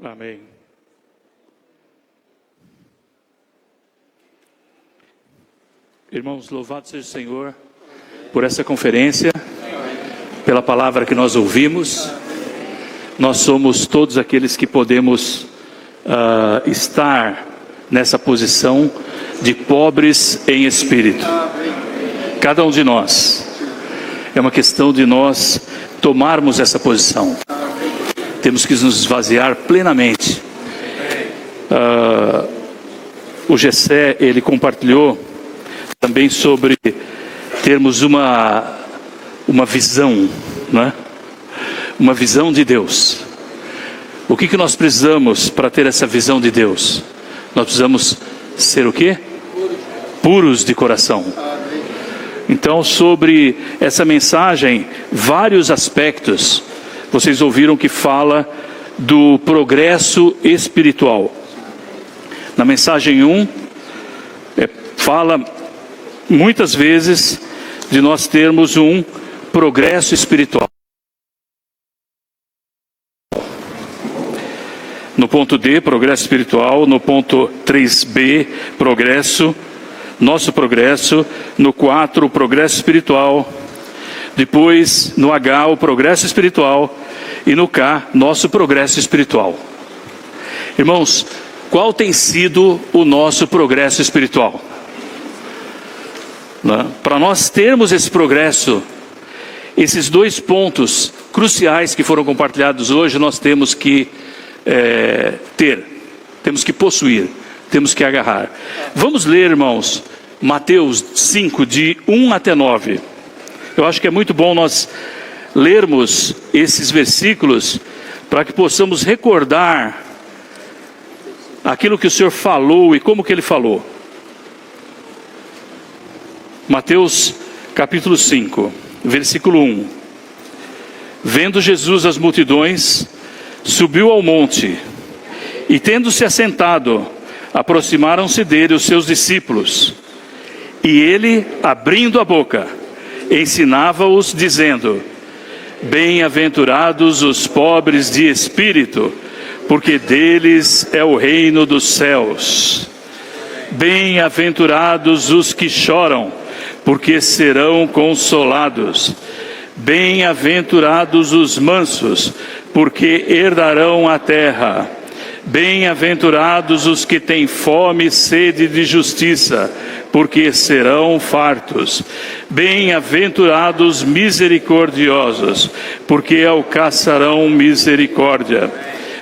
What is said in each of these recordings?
Amém. Irmãos, louvado seja o Senhor por essa conferência, pela palavra que nós ouvimos. Nós somos todos aqueles que podemos estar nessa posição de pobres em espírito. Cada um de nós. É uma questão de nós tomarmos essa posição. Temos que nos esvaziar plenamente. O Gessé, ele compartilhou também sobre termos uma visão, né? Uma visão de Deus. O que nós precisamos para ter essa visão de Deus? Nós precisamos ser o quê? Puros de coração. Então, sobre essa mensagem, vários aspectos. Vocês ouviram que fala do progresso espiritual. Na mensagem 1, fala muitas vezes de nós termos um progresso espiritual. No ponto D, progresso espiritual. No ponto 3B, progresso. Nosso progresso. No 4, o progresso espiritual. Depois, no H, o progresso espiritual. E no K, nosso progresso espiritual. Irmãos, qual tem sido o nosso progresso espiritual? Para nós termos esse progresso, esses dois pontos cruciais que foram compartilhados hoje, nós temos que temos que possuir, temos que agarrar. Vamos ler, irmãos, Mateus 5, de 1 até 9. Eu acho que é muito bom nós lermos esses versículos para que possamos recordar aquilo que o Senhor falou e como que Ele falou. Mateus capítulo 5, versículo 1. Vendo Jesus as multidões, subiu ao monte, e tendo-se assentado, aproximaram-se dele os seus discípulos. E ele, abrindo a boca, ensinava-os, dizendo: Bem-aventurados os pobres de espírito, porque deles é o reino dos céus. Bem-aventurados os que choram, porque serão consolados. Bem-aventurados os mansos, porque herdarão a terra. Bem-aventurados os que têm fome e sede de justiça, porque serão fartos. Bem-aventurados misericordiosos, porque alcançarão misericórdia.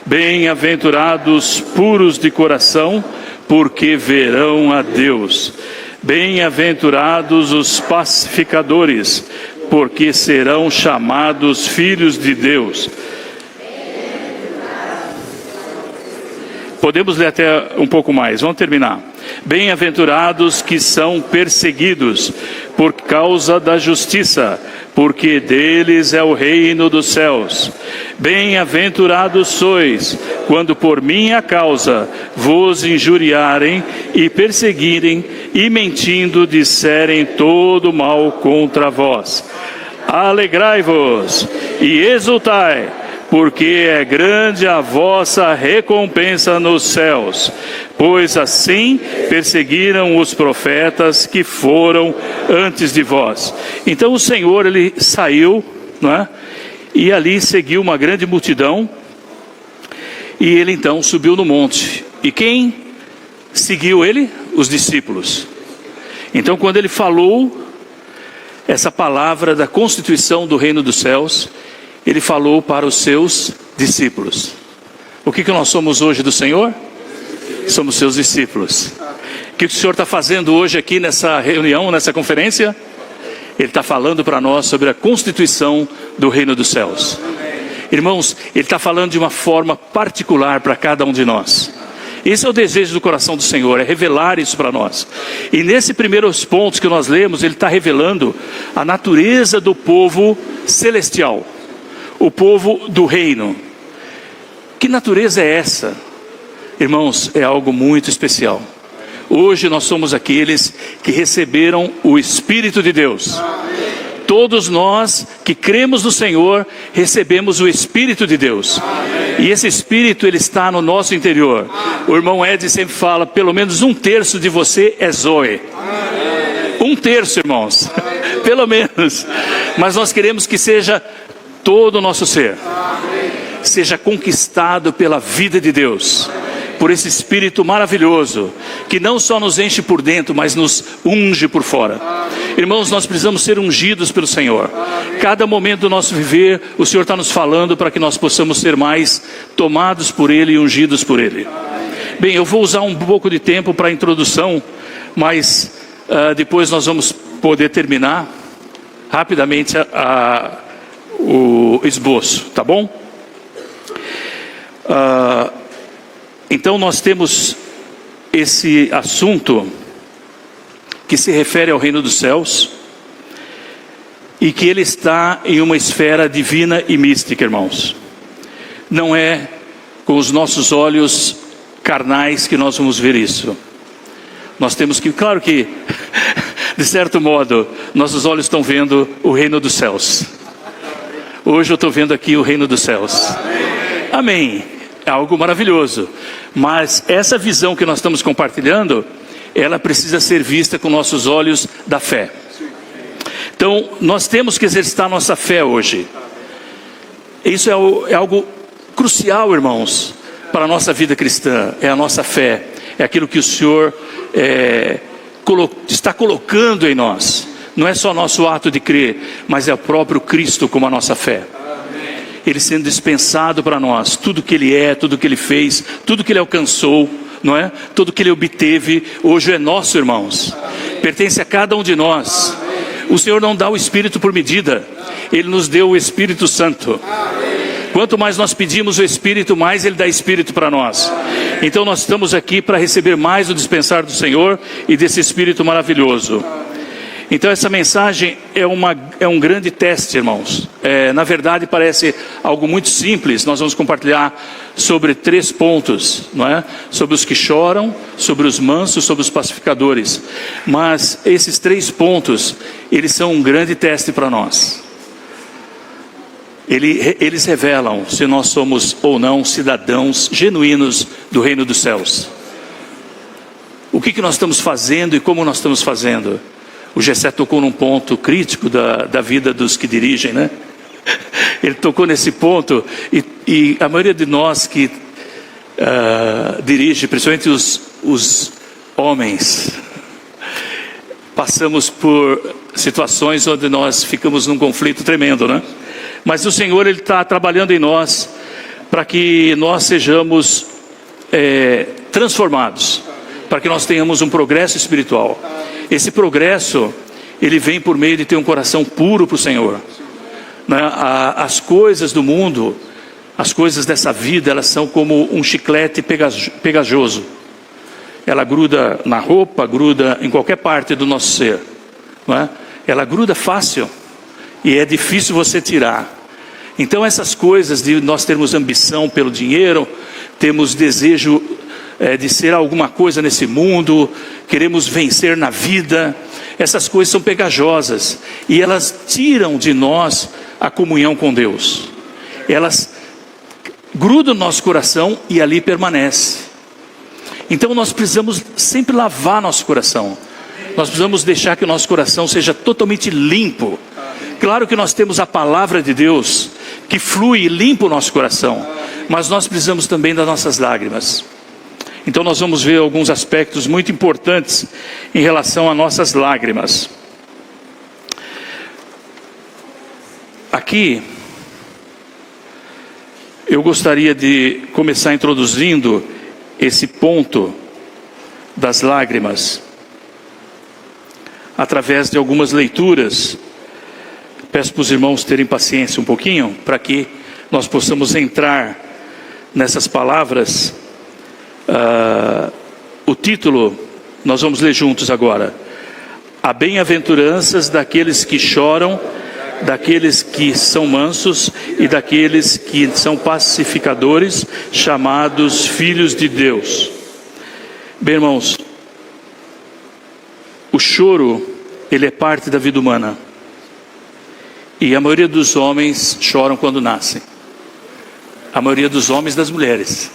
Bem-aventurados puros de coração, porque verão a Deus. Bem-aventurados os pacificadores, porque serão chamados filhos de Deus. Podemos ler até um pouco mais, vamos terminar. Bem-aventurados que são perseguidos por causa da justiça, porque deles é o reino dos céus. Bem-aventurados sois, quando por minha causa vos injuriarem e perseguirem, e mentindo disserem todo mal contra vós. Alegrai-vos e exultai, porque é grande a vossa recompensa nos céus, pois assim perseguiram os profetas que foram antes de vós. Então o Senhor, ele saiu, não é? E ali seguiu uma grande multidão, e ele então subiu no monte. E quem seguiu ele? Os discípulos. Então quando ele falou essa palavra da constituição do reino dos céus, ele falou para os seus discípulos. O que nós somos hoje do Senhor? Somos seus discípulos. O que o Senhor está fazendo hoje aqui nessa reunião, nessa conferência? Ele está falando para nós sobre a constituição do reino dos céus. Irmãos, ele está falando de uma forma particular para cada um de nós. Esse é o desejo do coração do Senhor, é revelar isso para nós. E nesses primeiros pontos que nós lemos, ele está revelando a natureza do povo celestial. O povo do reino. Que natureza é essa? Irmãos, é algo muito especial. Hoje nós somos aqueles que receberam o Espírito de Deus. Todos nós que cremos no Senhor, recebemos o Espírito de Deus. E esse Espírito, ele está no nosso interior. O irmão Ed sempre fala, pelo menos 1/3 de você é Zoe. 1/3, irmãos. Pelo menos. Mas nós queremos que seja todo o nosso ser. Seja conquistado pela vida de Deus. Por esse Espírito maravilhoso, que não só nos enche por dentro, mas nos unge por fora. Irmãos, nós precisamos ser ungidos pelo Senhor. Cada momento do nosso viver, o Senhor está nos falando para que nós possamos ser mais tomados por Ele e ungidos por Ele. Bem, eu vou usar um pouco de tempo para a introdução, mas depois nós vamos poder terminar rapidamente o esboço, tá bom? Então nós temos esse assunto que se refere ao reino dos céus e que ele está em uma esfera divina e mística, irmãos. Não é com os nossos olhos carnais que nós vamos ver isso. Nós temos que, claro que, de certo modo, nossos olhos estão vendo o reino dos céus. Hoje eu estou vendo aqui o reino dos céus. Amém. É algo maravilhoso, mas essa visão que nós estamos compartilhando, ela precisa ser vista com nossos olhos da fé. Então, nós temos que exercitar nossa fé hoje. Isso é algo crucial, irmãos, para a nossa vida cristã. É a nossa fé, é aquilo que o Senhor está colocando em nós. Não é só nosso ato de crer, mas é o próprio Cristo como a nossa fé. Ele sendo dispensado para nós, tudo que Ele é, tudo que Ele fez, tudo que Ele alcançou, não é? Tudo que Ele obteve, hoje é nosso, irmãos. Pertence a cada um de nós. O Senhor não dá o Espírito por medida, Ele nos deu o Espírito Santo. Quanto mais nós pedimos o Espírito, mais Ele dá Espírito para nós. Então nós estamos aqui para receber mais o dispensar do Senhor e desse Espírito maravilhoso. Então essa mensagem é um grande teste, irmãos. Na verdade parece algo muito simples. Nós vamos compartilhar sobre 3 pontos, não é? Sobre os que choram, sobre os mansos, sobre os pacificadores. Mas esses 3 pontos, eles são um grande teste para nós. Eles revelam se nós somos ou não cidadãos genuínos do reino dos céus. O que nós estamos fazendo e como nós estamos fazendo. O Gessé tocou num ponto crítico da vida dos que dirigem, né? Ele tocou nesse ponto e a maioria de nós que dirige, principalmente os homens, passamos por situações onde nós ficamos num conflito tremendo, né? Mas o Senhor, Ele está trabalhando em nós para que nós sejamos transformados, para que nós tenhamos um progresso espiritual. Esse progresso, ele vem por meio de ter um coração puro para o Senhor. As coisas do mundo, as coisas dessa vida, elas são como um chiclete pegajoso. Ela gruda na roupa, gruda em qualquer parte do nosso ser. Não é? Ela gruda fácil e é difícil você tirar. Então essas coisas de nós termos ambição pelo dinheiro, temos desejo de ser alguma coisa nesse mundo, queremos vencer na vida, essas coisas são pegajosas e elas tiram de nós a comunhão com Deus. Elas grudam no nosso coração e ali permanece. Então nós precisamos sempre lavar nosso coração. Nós precisamos deixar que o nosso coração seja totalmente limpo. Claro que nós temos a palavra de Deus que flui e limpa o nosso coração, mas nós precisamos também das nossas lágrimas. Então nós vamos ver alguns aspectos muito importantes em relação a nossas lágrimas. Aqui, eu gostaria de começar introduzindo esse ponto das lágrimas, através de algumas leituras. Peço para os irmãos terem paciência um pouquinho, para que nós possamos entrar nessas palavras. O título, nós vamos ler juntos agora. A bem-aventuranças daqueles que choram, daqueles que são mansos e daqueles que são pacificadores, chamados filhos de Deus. Bem, irmãos, o choro, ele é parte da vida humana. E a maioria dos homens choram quando nascem. A maioria dos homens e das mulheres,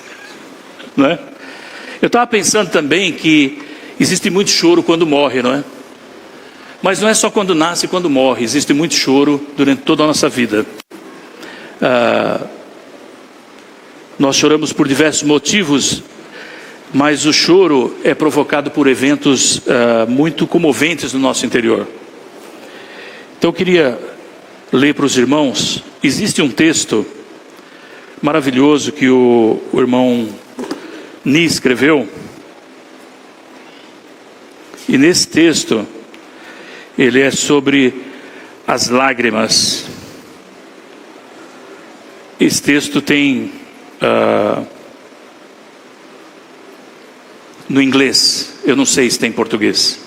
não é? Eu estava pensando também que existe muito choro quando morre, não é? Mas não é só quando nasce e quando morre. Existe muito choro durante toda a nossa vida. Nós choramos por diversos motivos, mas o choro é provocado por eventos muito comoventes no nosso interior. Então eu queria ler para os irmãos. Existe um texto maravilhoso que o irmão Ni escreveu. E nesse texto, ele é sobre as lágrimas. Esse texto tem no inglês, eu não sei se tem em português.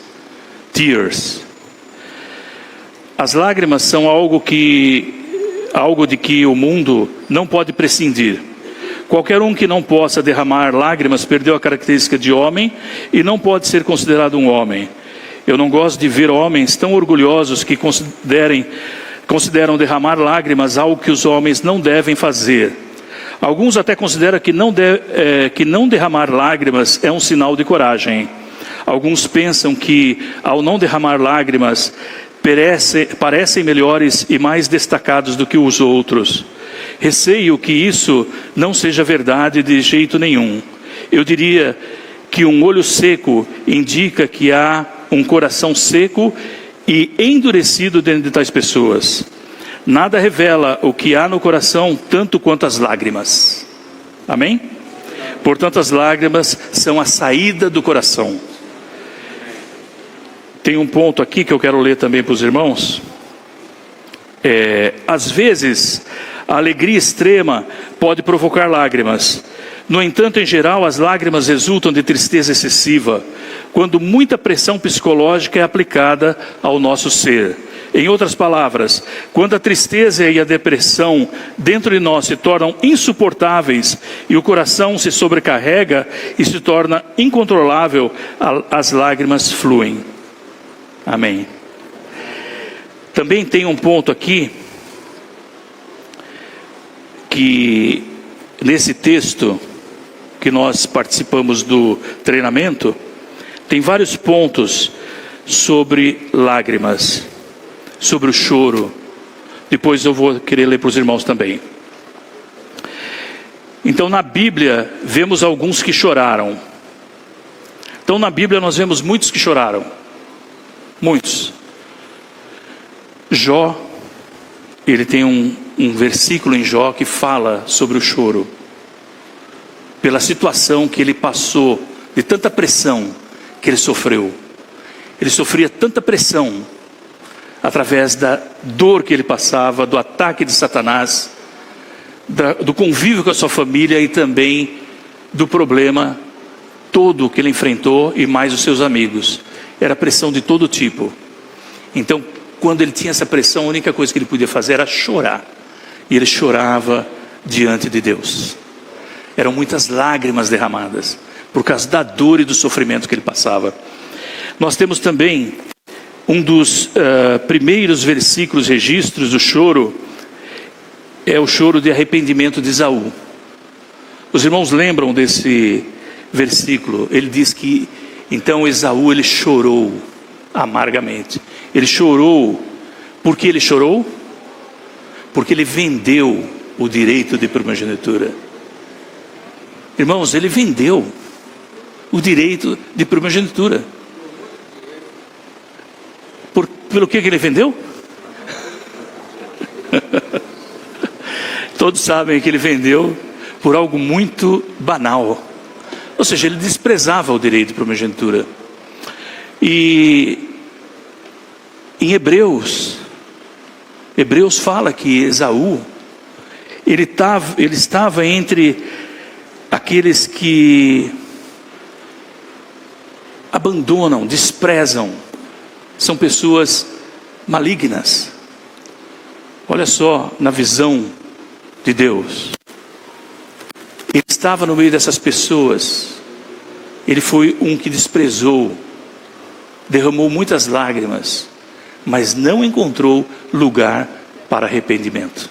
Tears. As lágrimas são algo de que o mundo não pode prescindir. Qualquer um que não possa derramar lágrimas perdeu a característica de homem e não pode ser considerado um homem. Eu não gosto de ver homens tão orgulhosos que consideram derramar lágrimas algo que os homens não devem fazer. Alguns até consideram que não derramar lágrimas é um sinal de coragem. Alguns pensam que ao não derramar lágrimas parecem melhores e mais destacados do que os outros. Receio que isso não seja verdade de jeito nenhum. Eu diria que um olho seco indica que há um coração seco e endurecido dentro de tais pessoas. Nada revela o que há no coração tanto quanto as lágrimas. Amém? Portanto, as lágrimas são a saída do coração. Tem um ponto aqui que eu quero ler também para os irmãos. Às vezes, a alegria extrema pode provocar lágrimas. No entanto, em geral, as lágrimas resultam de tristeza excessiva, quando muita pressão psicológica é aplicada ao nosso ser. Em outras palavras, quando a tristeza e a depressão dentro de nós se tornam insuportáveis e o coração se sobrecarrega e se torna incontrolável, as lágrimas fluem. Amém. Também tem um ponto aqui, que nesse texto que nós participamos do treinamento, tem vários pontos sobre lágrimas, sobre o choro. Depois eu vou querer ler para os irmãos também. Então na Bíblia vemos alguns que choraram. Então na Bíblia nós vemos muitos que choraram. Muitos. Jó, ele tem um versículo em Jó que fala sobre o choro. Pela situação que ele passou, de tanta pressão que ele sofreu. Ele sofria tanta pressão, através da dor que ele passava, do ataque de Satanás, do convívio com a sua família e também do problema todo que ele enfrentou e mais os seus amigos. Era pressão de todo tipo. Então, quando ele tinha essa pressão, a única coisa que ele podia fazer era chorar. E ele chorava diante de Deus. Eram muitas lágrimas derramadas, por causa da dor e do sofrimento que ele passava. Nós temos também um dos primeiros versículos, registros do choro, é o choro de arrependimento de Esaú. Os irmãos lembram desse versículo? Ele diz que, então Esaú, ele chorou amargamente. Ele chorou, por que ele chorou? Porque ele vendeu o direito de primogenitura. Irmãos, ele vendeu o direito de primogenitura. Pelo que ele vendeu? Todos sabem que ele vendeu por algo muito banal. Ou seja, ele desprezava o direito de primogenitura. E em Hebreus fala que Esaú, ele estava entre aqueles que abandonam, desprezam, são pessoas malignas. Olha só, na visão de Deus, ele estava no meio dessas pessoas. Ele foi um que desprezou, derramou muitas lágrimas, mas não encontrou lugar para arrependimento.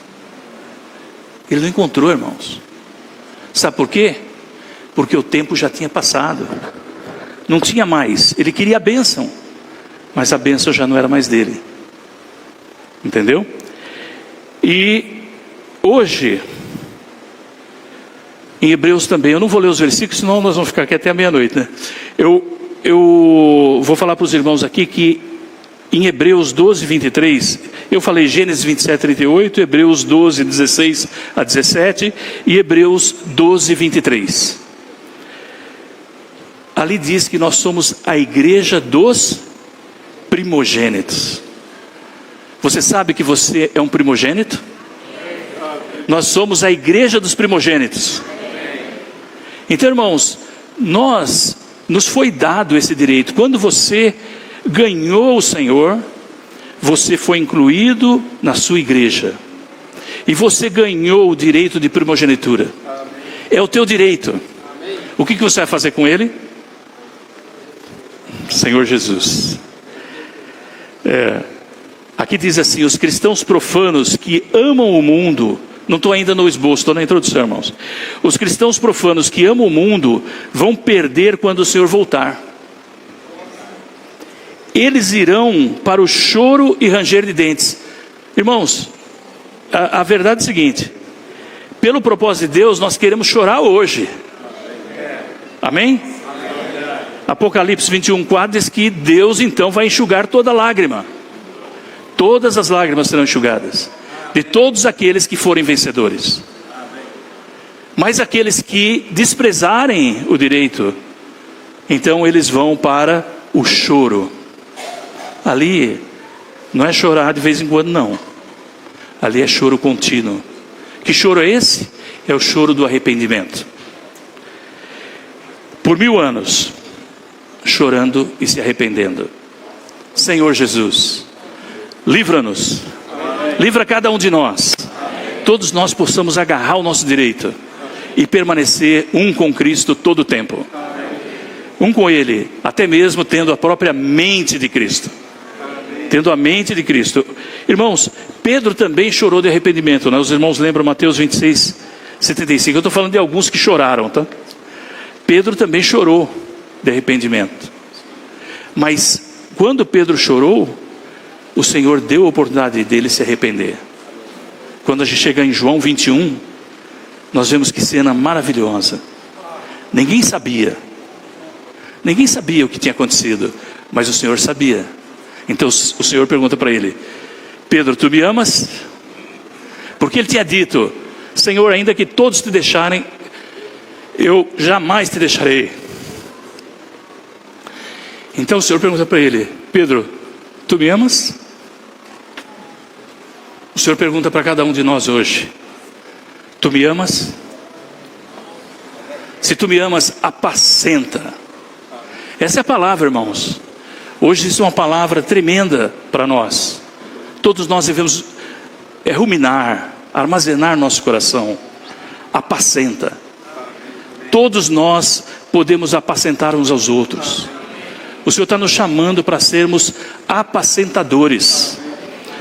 Ele não encontrou, irmãos. Sabe por quê? Porque o tempo já tinha passado. Não tinha mais. Ele queria a bênção, mas a bênção já não era mais dele. Entendeu? E hoje, em Hebreus também, eu não vou ler os versículos, senão nós vamos ficar aqui até a meia-noite, né? Eu vou falar para os irmãos aqui que em Hebreus 12, 23, eu falei Gênesis 27, 38, Hebreus 12, 16 a 17 e Hebreus 12, 23. Ali diz que nós somos a igreja dos primogênitos. Você sabe que você é um primogênito? Nós somos a igreja dos primogênitos. Então, irmãos, nos foi dado esse direito. Quando você ganhou o Senhor, você foi incluído na sua igreja. E você ganhou o direito de primogenitura. É o teu direito. O que você vai fazer com ele? Senhor Jesus. Aqui diz assim: os cristãos profanos que amam o mundo, não estou ainda no esboço, estou na introdução, irmãos. Os cristãos profanos que amam o mundo vão perder quando o Senhor voltar. Eles irão para o choro e ranger de dentes. Irmãos, a verdade é a seguinte: pelo propósito de Deus, nós queremos chorar hoje. Amém? Apocalipse 21:4 diz que Deus então vai enxugar toda lágrima. Todas as lágrimas serão enxugadas, de todos aqueles que forem vencedores. Mas aqueles que desprezarem o direito, então eles vão para o choro. Ali não é chorar de vez em quando, não. Ali é choro contínuo. Que choro é esse? É o choro do arrependimento. Por 1000 anos, chorando e se arrependendo. Senhor Jesus, livra-nos. Livra cada um de nós. Todos nós possamos agarrar o nosso direito e permanecer um com Cristo todo o tempo. Um com Ele, até mesmo tendo a própria mente de Cristo. Tendo a mente de Cristo. Irmãos, Pedro também chorou de arrependimento, né? Os irmãos lembram Mateus 26, 75. Eu estou falando de alguns que choraram, tá? Pedro também chorou de arrependimento. Mas quando Pedro chorou, o Senhor deu a oportunidade dele se arrepender. Quando a gente chega em João 21, nós vemos que cena maravilhosa. Ninguém sabia o que tinha acontecido, mas o Senhor sabia. Então o Senhor pergunta para ele: Pedro, tu me amas? Porque ele tinha dito: Senhor, ainda que todos te deixarem, eu jamais te deixarei. Então o Senhor pergunta para ele: Pedro, tu me amas? O Senhor pergunta para cada um de nós hoje: tu me amas? Se tu me amas, apacenta. Essa é a palavra, irmãos. Hoje isso é uma palavra tremenda para nós. Todos nós devemos ruminar, armazenar nosso coração. Apacenta. Todos nós podemos apacentar uns aos outros. O Senhor está nos chamando para sermos apacentadores.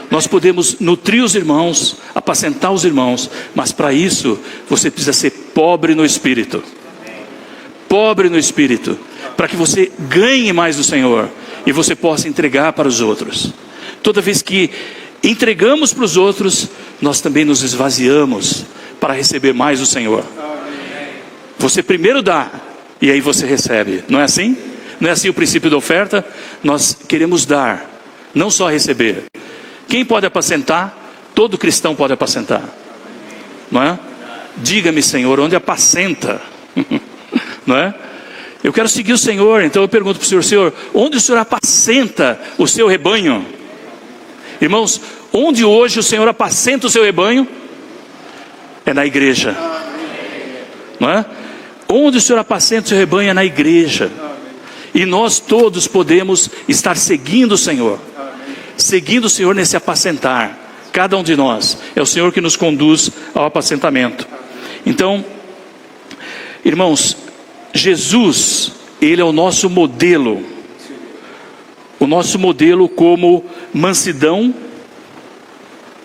Nós podemos nutrir os irmãos, apacentar os irmãos, mas para isso você precisa ser pobre no espírito. Pobre no espírito, para que você ganhe mais do Senhor e você possa entregar para os outros. Toda vez que entregamos para os outros, nós também nos esvaziamos para receber mais do Senhor. Você primeiro dá e aí você recebe, não é assim? Não é assim o princípio da oferta? Nós queremos dar, não só receber. Quem pode apacentar? Todo cristão pode apacentar, não é? Diga-me, Senhor, onde apacenta? Não é? Eu quero seguir o Senhor, então eu pergunto para o Senhor: Senhor, onde o Senhor apacenta o seu rebanho? Irmãos, onde hoje o Senhor apacenta o seu rebanho? É na igreja, não é? Onde o Senhor apacenta o seu rebanho é na igreja. E nós todos podemos estar seguindo o Senhor. Seguindo o Senhor nesse apacentar. Cada um de nós. É o Senhor que nos conduz ao apacentamento. Então, irmãos, Jesus, Ele é o nosso modelo. O nosso modelo como mansidão,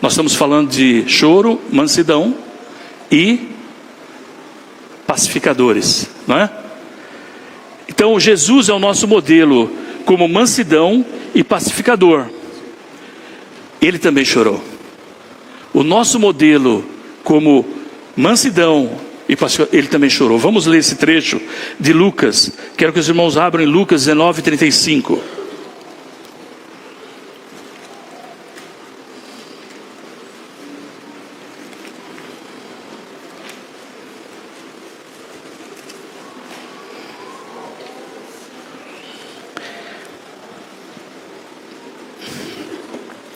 Nós estamos falando de choro, mansidão e pacificadores, não é? Então Jesus é o nosso modelo como mansidão e pacificador. Ele também chorou. O nosso modelo como mansidão e pacificador, ele também chorou. Vamos ler esse trecho de Lucas. Quero que os irmãos abram em Lucas 19:35.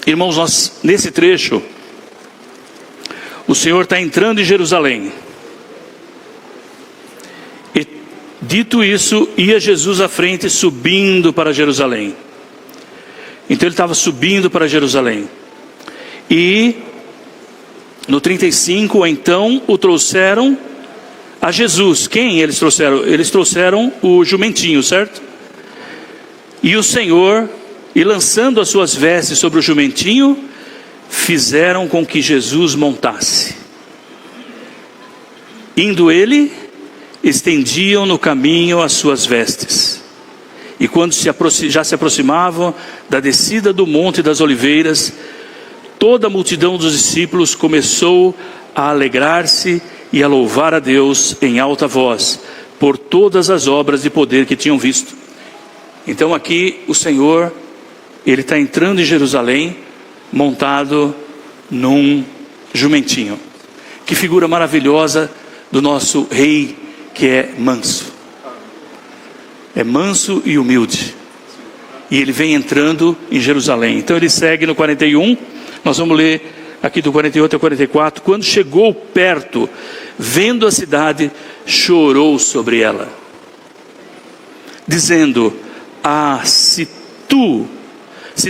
Irmãos, nesse trecho, o Senhor está entrando em Jerusalém. E dito isso, ia Jesus à frente, subindo para Jerusalém. Então ele estava subindo para Jerusalém. E no 35, então o trouxeram a Jesus. Quem eles trouxeram? Eles trouxeram o jumentinho, certo? E o Senhor, e lançando as suas vestes sobre o jumentinho, fizeram com que Jesus montasse. Indo ele, estendiam no caminho as suas vestes. E quando já se aproximavam da descida do Monte das Oliveiras, toda a multidão dos discípulos começou a alegrar-se e a louvar a Deus em alta voz, por todas as obras de poder que tinham visto. Então aqui o Senhor, ele está entrando em Jerusalém, montado num jumentinho. Que figura maravilhosa do nosso rei, que é manso. É manso e humilde. E ele vem entrando em Jerusalém. Então ele segue no 41, nós vamos ler aqui do 48 ao 44. Quando chegou perto, vendo a cidade, chorou sobre ela, dizendo: ah, se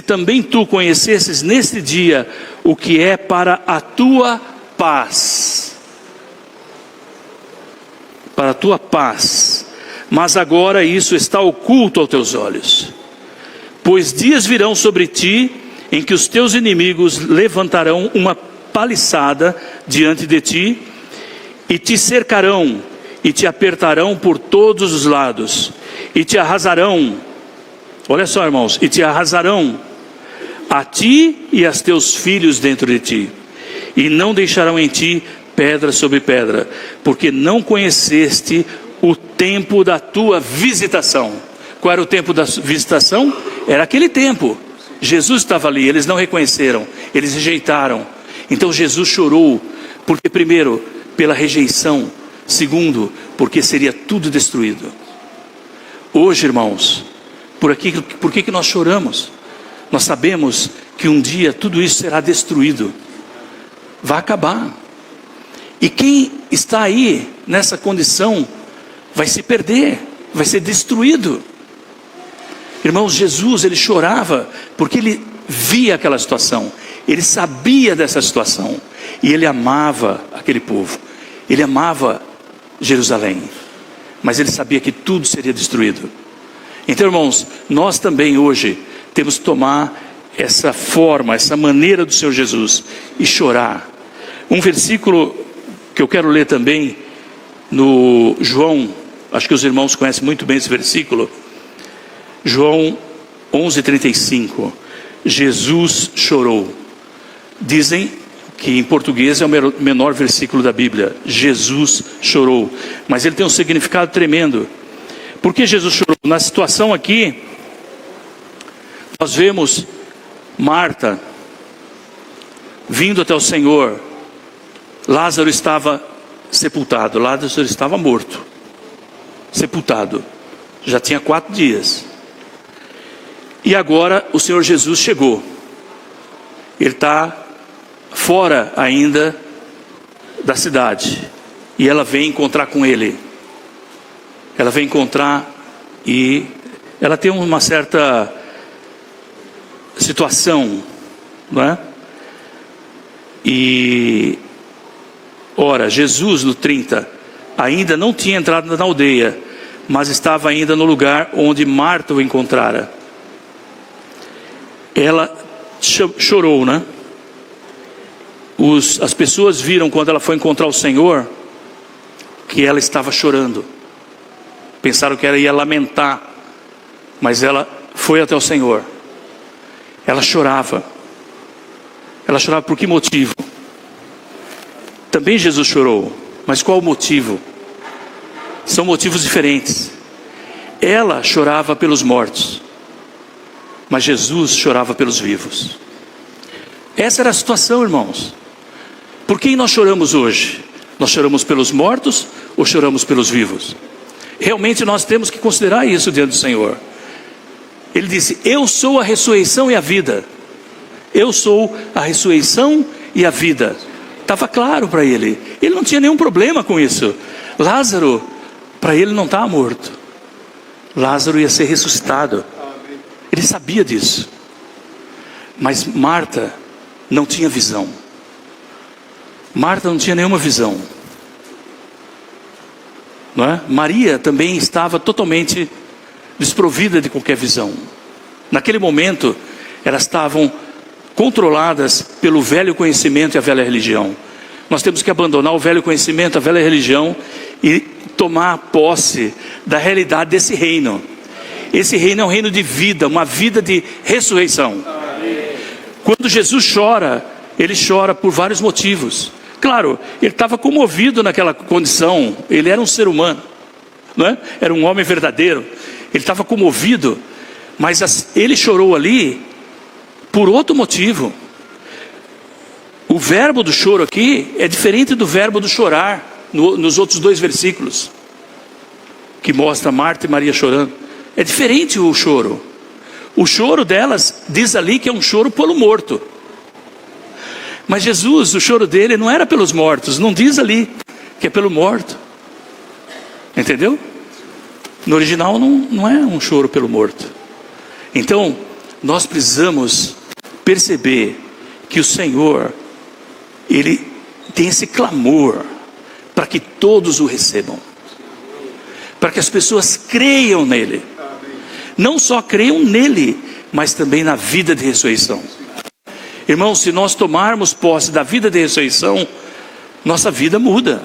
também tu conhecesses neste dia o que é para a tua paz. Para a tua paz. Mas agora isso está oculto aos teus olhos. Pois dias virão sobre ti, em que os teus inimigos levantarão uma paliçada diante de ti, e te cercarão, e te apertarão por todos os lados, e te arrasarão. Olha só, irmãos, e te arrasarão a ti e a teus filhos dentro de ti, e não deixarão em ti pedra sobre pedra, porque não conheceste o tempo da tua visitação. Qual era o tempo da visitação? Era aquele tempo. Jesus estava ali, eles não reconheceram, eles rejeitaram. Então Jesus chorou, porque primeiro, pela rejeição, segundo, porque seria tudo destruído. Hoje, irmãos, por que nós choramos? Nós sabemos que um dia tudo isso será destruído, vai acabar. E quem está aí nessa condição vai se perder, vai ser destruído. Irmãos, Jesus, ele chorava porque ele via aquela situação, ele sabia dessa situação, e ele amava aquele povo, ele amava Jerusalém, mas ele sabia que tudo seria destruído. Então, irmãos, nós também hoje temos que tomar essa forma, essa maneira do Senhor Jesus e chorar. Um versículo que eu quero ler também no João, acho que os irmãos conhecem muito bem esse versículo, João 11:35. Jesus chorou. Dizem que em português é o menor versículo da Bíblia. Jesus chorou, mas ele tem um significado tremendo. Por que Jesus chorou? Na situação aqui, nós vemos Marta vindo até o Senhor. Lázaro estava sepultado, Lázaro estava morto, sepultado, já tinha 4 dias. E agora o Senhor Jesus chegou. Ele está fora ainda da cidade, e ela vem encontrar com ele. Ela vem encontrar, e ela tem uma certa situação, não é? E ora, Jesus no 30 ainda não tinha entrado na aldeia, mas estava ainda no lugar onde Marta o encontrara. Ela chorou, né? as pessoas viram quando ela foi encontrar o Senhor, que ela estava chorando. Pensaram que ela ia lamentar, mas ela foi até o Senhor. Ela chorava. Ela chorava por que motivo? Também Jesus chorou, mas qual o motivo? São motivos diferentes. Ela chorava pelos mortos, mas Jesus chorava pelos vivos. Essa era a situação, irmãos. Por quem nós choramos hoje? Nós choramos pelos mortos ou choramos pelos vivos? Realmente nós temos que considerar isso diante do Senhor. Ele disse: eu sou a ressurreição e a vida. Eu sou a ressurreição e a vida. Estava claro para ele. Ele não tinha nenhum problema com isso. Lázaro, para ele, não estava morto. Lázaro ia ser ressuscitado. Ele sabia disso. Mas Marta não tinha visão. Marta não tinha nenhuma visão. Não é? Maria também estava totalmente desprovida de qualquer visão. Naquele momento, elas estavam controladas pelo velho conhecimento e a velha religião. Nós temos que abandonar o velho conhecimento, a velha religião, e tomar posse da realidade desse reino. Esse reino é um reino de vida, uma vida de ressurreição. Quando Jesus chora, ele chora por vários motivos. Claro, ele estava comovido naquela condição. Ele era um ser humano, não é? Era um homem verdadeiro. Ele estava comovido, mas ele chorou ali por outro motivo. O verbo do choro aqui é diferente do verbo do chorar nos outros dois versículos, que mostra Marta e Maria chorando. É diferente o choro. O choro delas diz ali que é um choro pelo morto. Mas Jesus, o choro dele não era pelos mortos. Não diz ali que é pelo morto. Entendeu? No original não é um choro pelo morto. Então, nós precisamos perceber que o Senhor, Ele tem esse clamor para que todos o recebam. Para que as pessoas creiam nele. Não só creiam nele, mas também na vida de ressurreição. Irmãos, se nós tomarmos posse da vida de ressurreição, nossa vida muda.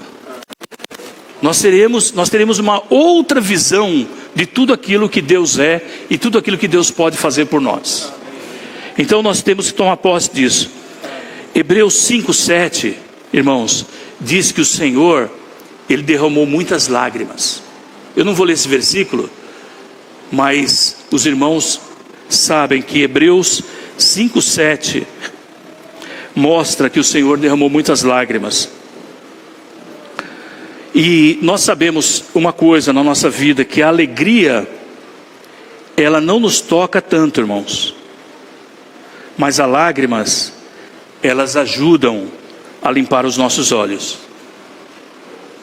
Nós teremos uma outra visão de tudo aquilo que Deus é e tudo aquilo que Deus pode fazer por nós. Então nós temos que tomar posse disso. Hebreus 5:7, irmãos, diz que o Senhor, Ele derramou muitas lágrimas. Eu não vou ler esse versículo, mas os irmãos sabem que Hebreus 5:7 mostra que o Senhor derramou muitas lágrimas. E nós sabemos uma coisa na nossa vida, que a alegria, ela não nos toca tanto, irmãos. Mas as lágrimas, elas ajudam a limpar os nossos olhos,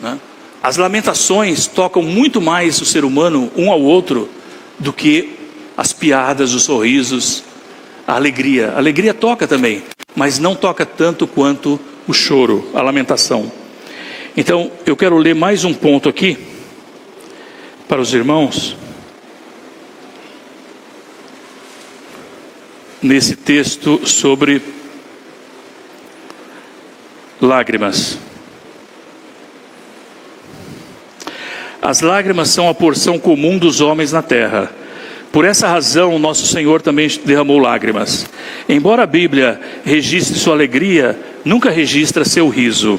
né? As lamentações tocam muito mais o ser humano, um ao outro, do que as piadas, os sorrisos, a alegria. A alegria toca também, mas não toca tanto quanto o choro, a lamentação. Então, eu quero ler mais um ponto aqui, para os irmãos, nesse texto sobre lágrimas. As lágrimas são a porção comum dos homens na terra. Por essa razão, nosso Senhor também derramou lágrimas. Embora a Bíblia registre sua alegria, nunca registra seu riso.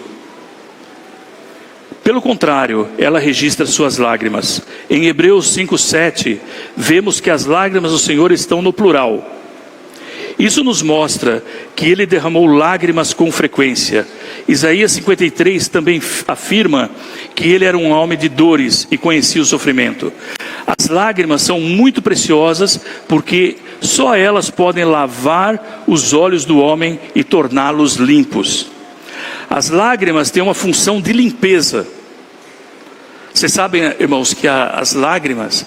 Pelo contrário, ela registra suas lágrimas. Em Hebreus 5:7, vemos que as lágrimas do Senhor estão no plural. Isso nos mostra que Ele derramou lágrimas com frequência. Isaías 53 também afirma que Ele era um homem de dores e conhecia o sofrimento. As lágrimas são muito preciosas, porque só elas podem lavar os olhos do homem e torná-los limpos. As lágrimas têm uma função de limpeza. Vocês sabem, irmãos, que as lágrimas,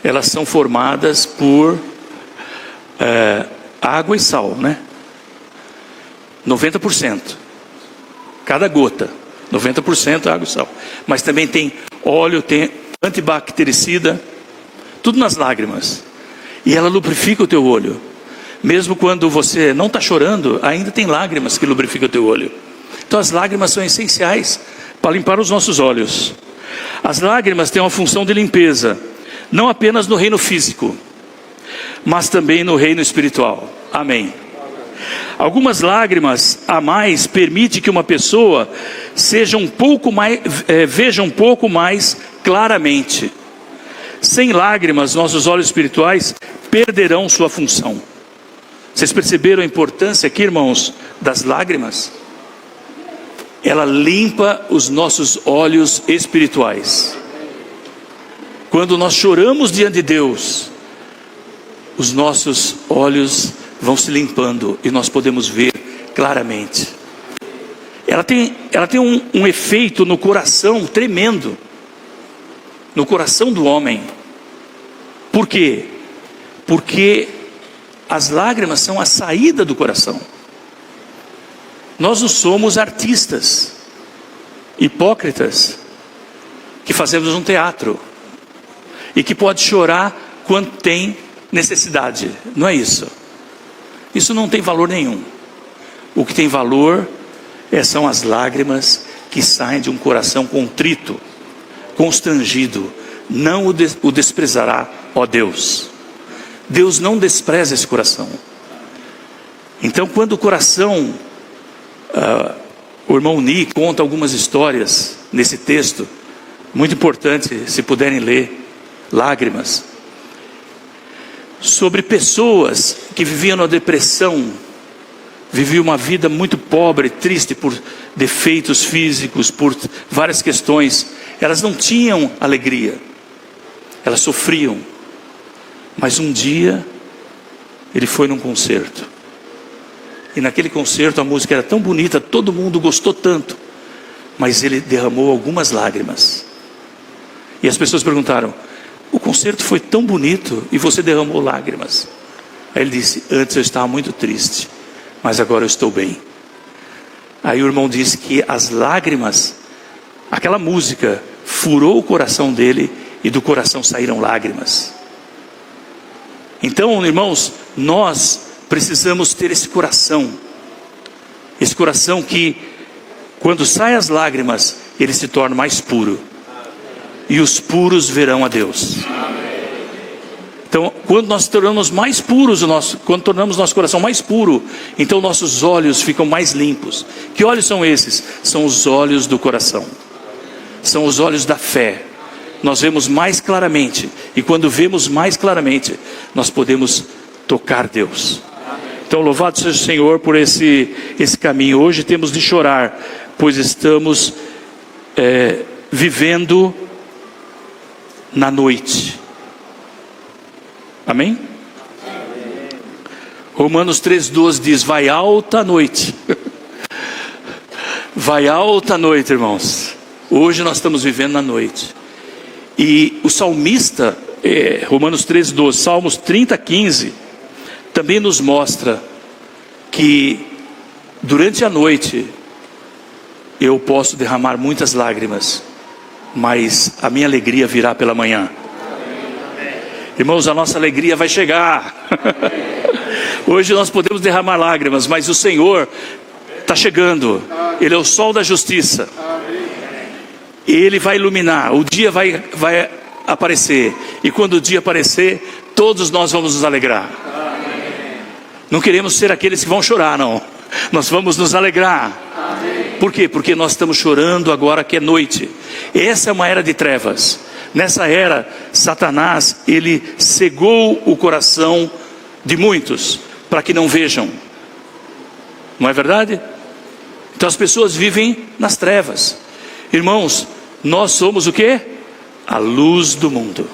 elas são formadas por água e sal, né? 90%. Cada gota, 90% água e sal. Mas também tem óleo, tem antibactericida, tudo nas lágrimas. E ela lubrifica o teu olho. Mesmo quando você não está chorando, ainda tem lágrimas que lubrificam o teu olho. Então as lágrimas são essenciais para limpar os nossos olhos. As lágrimas têm uma função de limpeza, não apenas no reino físico, mas também no reino espiritual. Amém. Algumas lágrimas a mais permitem que uma pessoa veja um pouco mais claramente. Sem lágrimas, nossos olhos espirituais perderão sua função. Vocês perceberam a importância aqui, irmãos, das lágrimas? Ela limpa os nossos olhos espirituais. Quando nós choramos diante de Deus, os nossos olhos vão se limpando e nós podemos ver claramente. Ela tem um efeito no coração tremendo, no coração do homem. Por quê? Porque as lágrimas são a saída do coração. Nós não somos artistas hipócritas que fazemos um teatro e que pode chorar quando tem necessidade. Não é isso. Isso não tem valor nenhum. O que tem valor são as lágrimas que saem de um coração contrito, constrangido. Não o desprezará, ó Deus. Deus não despreza esse coração. Então, quando o coração, o irmão Ni conta algumas histórias nesse texto, muito importante, se puderem ler, lágrimas, sobre pessoas que viviam na depressão, viviam uma vida muito pobre, triste por defeitos físicos, por várias questões. Elas não tinham alegria, elas sofriam. Mas um dia ele foi num concerto, e naquele concerto a música era tão bonita, todo mundo gostou tanto, mas ele derramou algumas lágrimas. E as pessoas perguntaram: o concerto foi tão bonito e você derramou lágrimas? Aí ele disse: antes eu estava muito triste, mas agora eu estou bem. Aí o irmão disse que as lágrimas, aquela música furou o coração dele, e do coração saíram lágrimas. Então, irmãos, nós precisamos ter esse coração que, quando saem as lágrimas, ele se torna mais puro, e os puros verão a Deus. Então, quando nós tornamos mais puros quando tornamos nosso coração mais puro, então nossos olhos ficam mais limpos. Que olhos são esses? São os olhos do coração, são os olhos da fé. Nós vemos mais claramente, e quando vemos mais claramente, nós podemos tocar Deus. Então, louvado seja o Senhor por esse caminho. Hoje temos de chorar, pois estamos vivendo na noite. Amém? Romanos 3,12 diz: vai alta a noite. Vai alta a noite, irmãos. Hoje nós estamos vivendo na noite. E o salmista, Romanos 13,12, Salmos 30,15, também nos mostra que durante a noite eu posso derramar muitas lágrimas, mas a minha alegria virá pela manhã. Irmãos, a nossa alegria vai chegar. Hoje nós podemos derramar lágrimas, mas o Senhor está chegando. Ele é o sol da justiça. Ele vai iluminar, o dia vai aparecer. E quando o dia aparecer, todos nós vamos nos alegrar. Não queremos ser aqueles que vão chorar, não. Nós vamos nos alegrar. Por quê? Porque nós estamos chorando agora que é noite. Essa é uma era de trevas. Nessa era, Satanás, ele cegou o coração de muitos, para que não vejam. Não é verdade? Então as pessoas vivem nas trevas. Irmãos, nós somos o quê? A luz do mundo.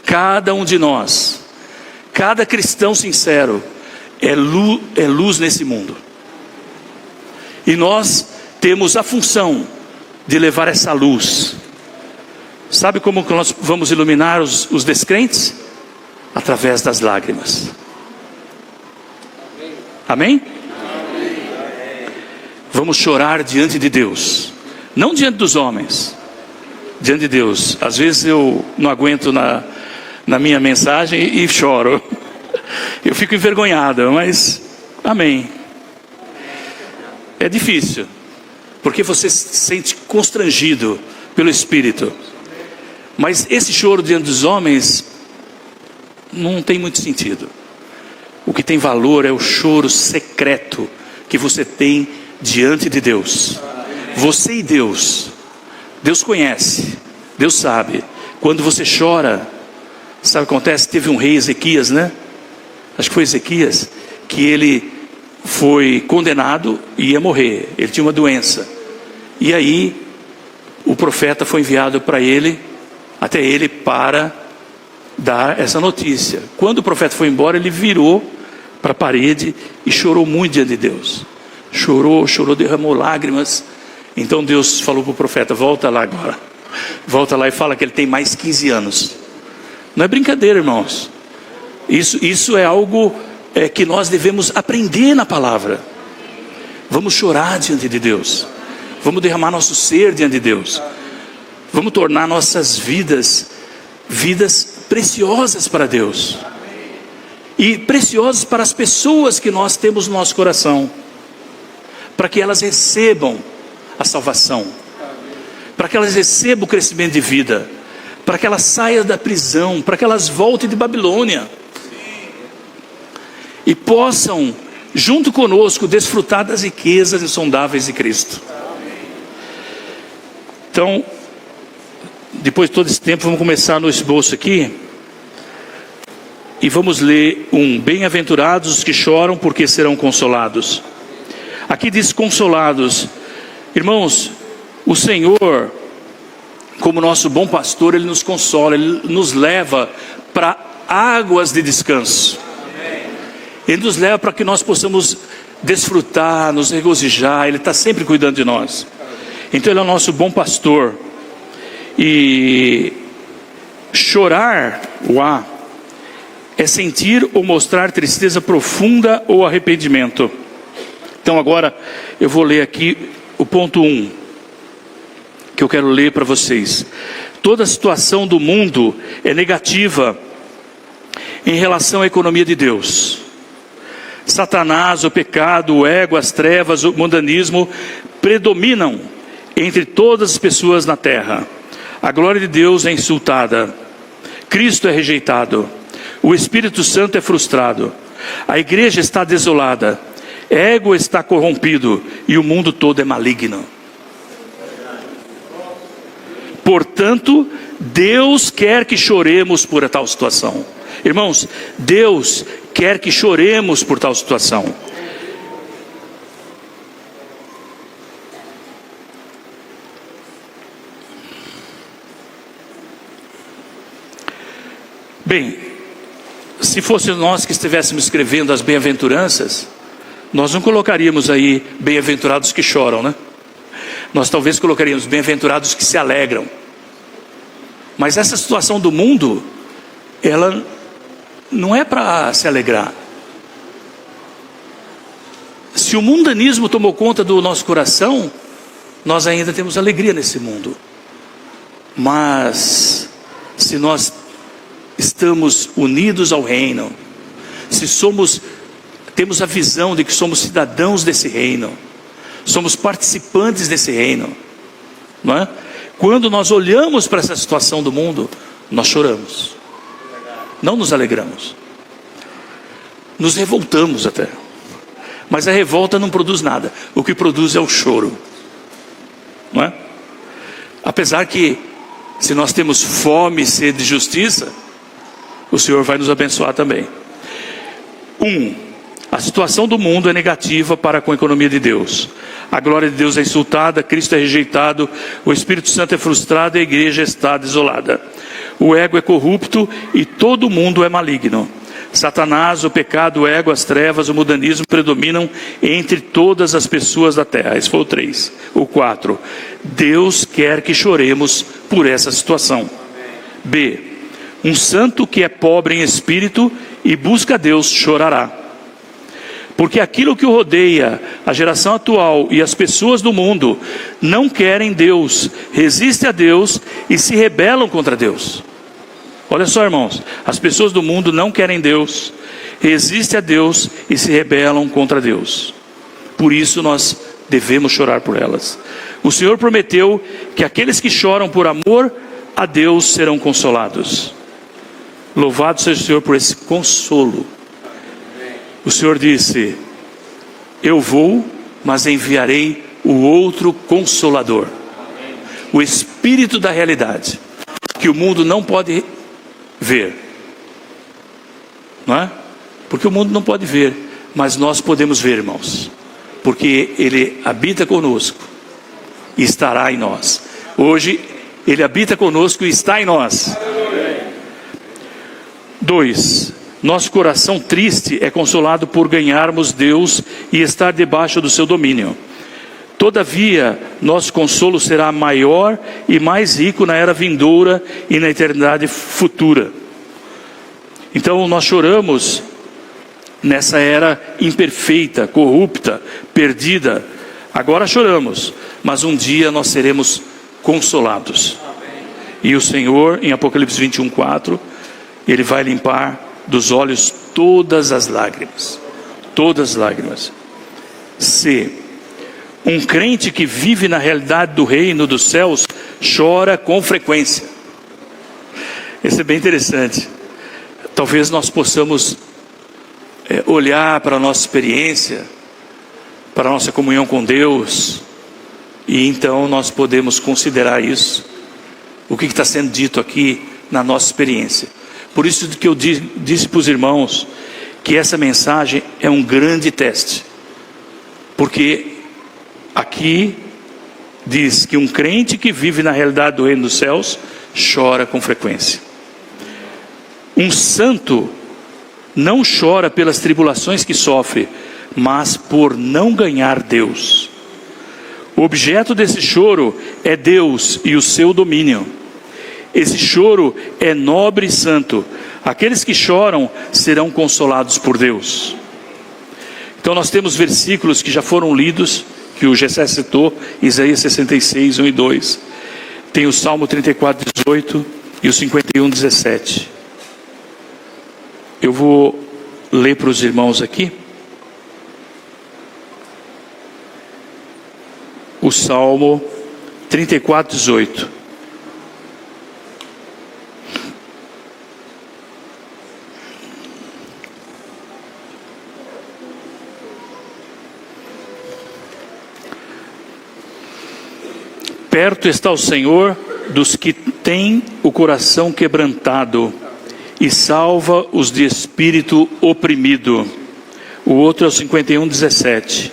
Cada um de nós, cada cristão sincero, é luz nesse mundo. E nós temos a função de levar essa luz. Sabe como nós vamos iluminar os descrentes? Através das lágrimas. Amém? Vamos chorar diante de Deus, não diante dos homens, diante de Deus. Às vezes eu não aguento na minha mensagem e choro. Eu fico envergonhado, mas amém. É difícil, porque você se sente constrangido pelo Espírito. Mas esse choro diante dos homens não tem muito sentido. O que tem valor é o choro secreto que você tem diante de Deus. Você e Deus. Deus conhece, Deus sabe. Quando você chora, sabe o que acontece? Teve um rei, Ezequias, né? Acho que foi Ezequias, que ele foi condenado e ia morrer. Ele tinha uma doença. E aí o profeta foi enviado para ele, até ele, para dar essa notícia. Quando o profeta foi embora, ele virou para a parede e chorou muito diante de Deus. Chorou, derramou lágrimas. Então Deus falou para o profeta: volta lá agora. Volta lá e fala que ele tem mais 15 anos. Não é brincadeira, irmãos. Isso é algo que nós devemos aprender na palavra. Vamos chorar diante de Deus. Vamos derramar nosso ser diante de Deus. Vamos tornar nossas vidas preciosas para Deus. E preciosas para as pessoas que nós temos no nosso coração. Para que elas recebam a salvação. Para que elas recebam o crescimento de vida. Para que elas saiam da prisão. Para que elas voltem de Babilônia. E possam, junto conosco, desfrutar das riquezas insondáveis de Cristo. Então, depois de todo esse tempo, vamos começar no esboço aqui. E vamos ler bem-aventurados os que choram, porque serão consolados. Aqui diz consolados. Irmãos, o Senhor, como nosso bom pastor, Ele nos consola, Ele nos leva para águas de descanso. Ele nos leva para que nós possamos desfrutar, nos regozijar. Ele está sempre cuidando de nós. Então Ele é o nosso bom pastor. E chorar, é sentir ou mostrar tristeza profunda ou arrependimento. Então agora eu vou ler aqui o ponto 1, que eu quero ler para vocês. Toda a situação do mundo é negativa em relação à economia de Deus. Satanás, o pecado, o ego, as trevas, o mundanismo predominam entre todas as pessoas na terra. A glória de Deus é insultada. Cristo é rejeitado. O Espírito Santo é frustrado. A igreja está desolada. Ego está corrompido. E o mundo todo é maligno. Portanto, Deus quer que choremos por tal situação. Irmãos, Deus quer que choremos por tal situação. Bem, se fosse nós que estivéssemos escrevendo as bem-aventuranças, nós não colocaríamos aí bem-aventurados que choram, né? Nós talvez colocaríamos bem-aventurados que se alegram. Mas essa situação do mundo, ela não é para se alegrar. Se o mundanismo tomou conta do nosso coração, nós ainda temos alegria nesse mundo. Mas se nós estamos unidos ao reino, se temos a visão de que somos cidadãos desse reino, somos participantes desse reino, não é? Quando nós olhamos para essa situação do mundo, nós choramos, não nos alegramos, nos revoltamos até, mas a revolta não produz nada, o que produz é o choro, não é? Apesar que, se nós temos fome e sede de justiça, o Senhor vai nos abençoar também. A situação do mundo é negativa para com a economia de Deus. A glória de Deus é insultada, Cristo é rejeitado, o Espírito Santo é frustrado e a igreja está desolada. O ego é corrupto e todo mundo é maligno. Satanás, o pecado, o ego, as trevas, o mundanismo predominam entre todas as pessoas da terra. Esse foi o 3. O 4. Deus quer que choremos por essa situação. B. Um santo que é pobre em espírito e busca a Deus chorará. Porque aquilo que o rodeia, a geração atual e as pessoas do mundo, não querem Deus, resistem a Deus e se rebelam contra Deus. Olha só, irmãos, as pessoas do mundo não querem Deus, resistem a Deus e se rebelam contra Deus. Por isso nós devemos chorar por elas. O Senhor prometeu que aqueles que choram por amor a Deus serão consolados. Louvado seja o Senhor por esse consolo. O Senhor disse: eu vou, mas enviarei o outro Consolador, o Espírito da realidade, que o mundo não pode ver, não é? Porque o mundo não pode ver, mas nós podemos ver, irmãos, porque Ele habita conosco e estará em nós. Hoje Ele habita conosco e está em nós. 2. Nosso coração triste é consolado por ganharmos Deus e estar debaixo do seu domínio. Todavia, nosso consolo será maior e mais rico na era vindoura e na eternidade futura. Então nós choramos nessa era imperfeita, corrupta, perdida. Agora choramos, mas um dia nós seremos consolados. E o Senhor, em Apocalipse 21:4, Ele vai limpar dos olhos todas as lágrimas. Todas as lágrimas. C. Um crente que vive na realidade do reino dos céus chora com frequência. Isso é bem interessante. Talvez nós possamos olhar para a nossa experiência, para a nossa comunhão com Deus, e então nós podemos considerar isso, o que está sendo dito aqui na nossa experiência. Por isso que eu disse para os irmãos que essa mensagem é um grande teste, porque aqui diz que um crente que vive na realidade do reino dos céus chora com frequência. Um santo não chora pelas tribulações que sofre, mas por não ganhar Deus. O objeto desse choro é Deus e o seu domínio. Esse choro é nobre e santo. Aqueles que choram serão consolados por Deus. Então nós temos versículos que já foram lidos, que o Gessé citou, Isaías 66, 1 e 2. Tem o Salmo 34, 18 e o 51, 17. Eu vou ler para os irmãos aqui. O Salmo 34, 18. Perto está o Senhor dos que têm o coração quebrantado e salva os de espírito oprimido. O outro é o 51, 17.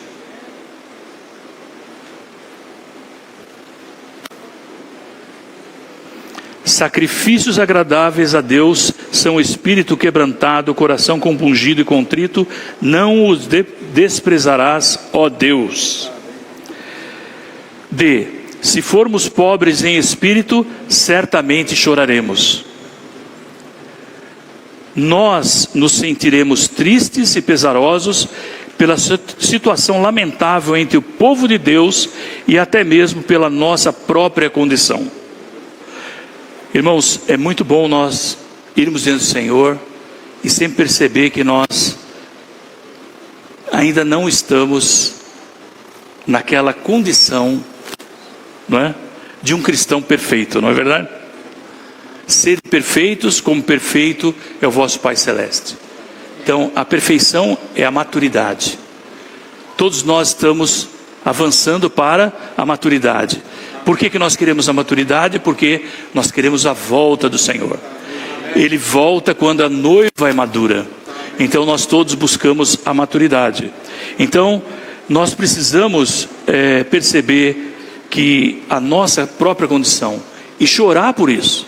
Sacrifícios agradáveis a Deus são o espírito quebrantado, o coração compungido e contrito, não os desprezarás, ó Deus. D. Se formos pobres em espírito, certamente choraremos. Nós nos sentiremos tristes e pesarosos pela situação lamentável entre o povo de Deus e até mesmo pela nossa própria condição. Irmãos, é muito bom nós irmos diante do Senhor e sempre perceber que nós ainda não estamos naquela condição, não é? De um cristão perfeito, não é verdade? Ser perfeitos como perfeito é o vosso Pai Celeste. Então a perfeição é a maturidade. Todos nós estamos avançando para a maturidade. Por que nós queremos a maturidade? Porque nós queremos a volta do Senhor. Ele volta quando a noiva é madura. Então nós todos buscamos a maturidade. Então nós precisamos perceber que a nossa própria condição, e chorar por isso,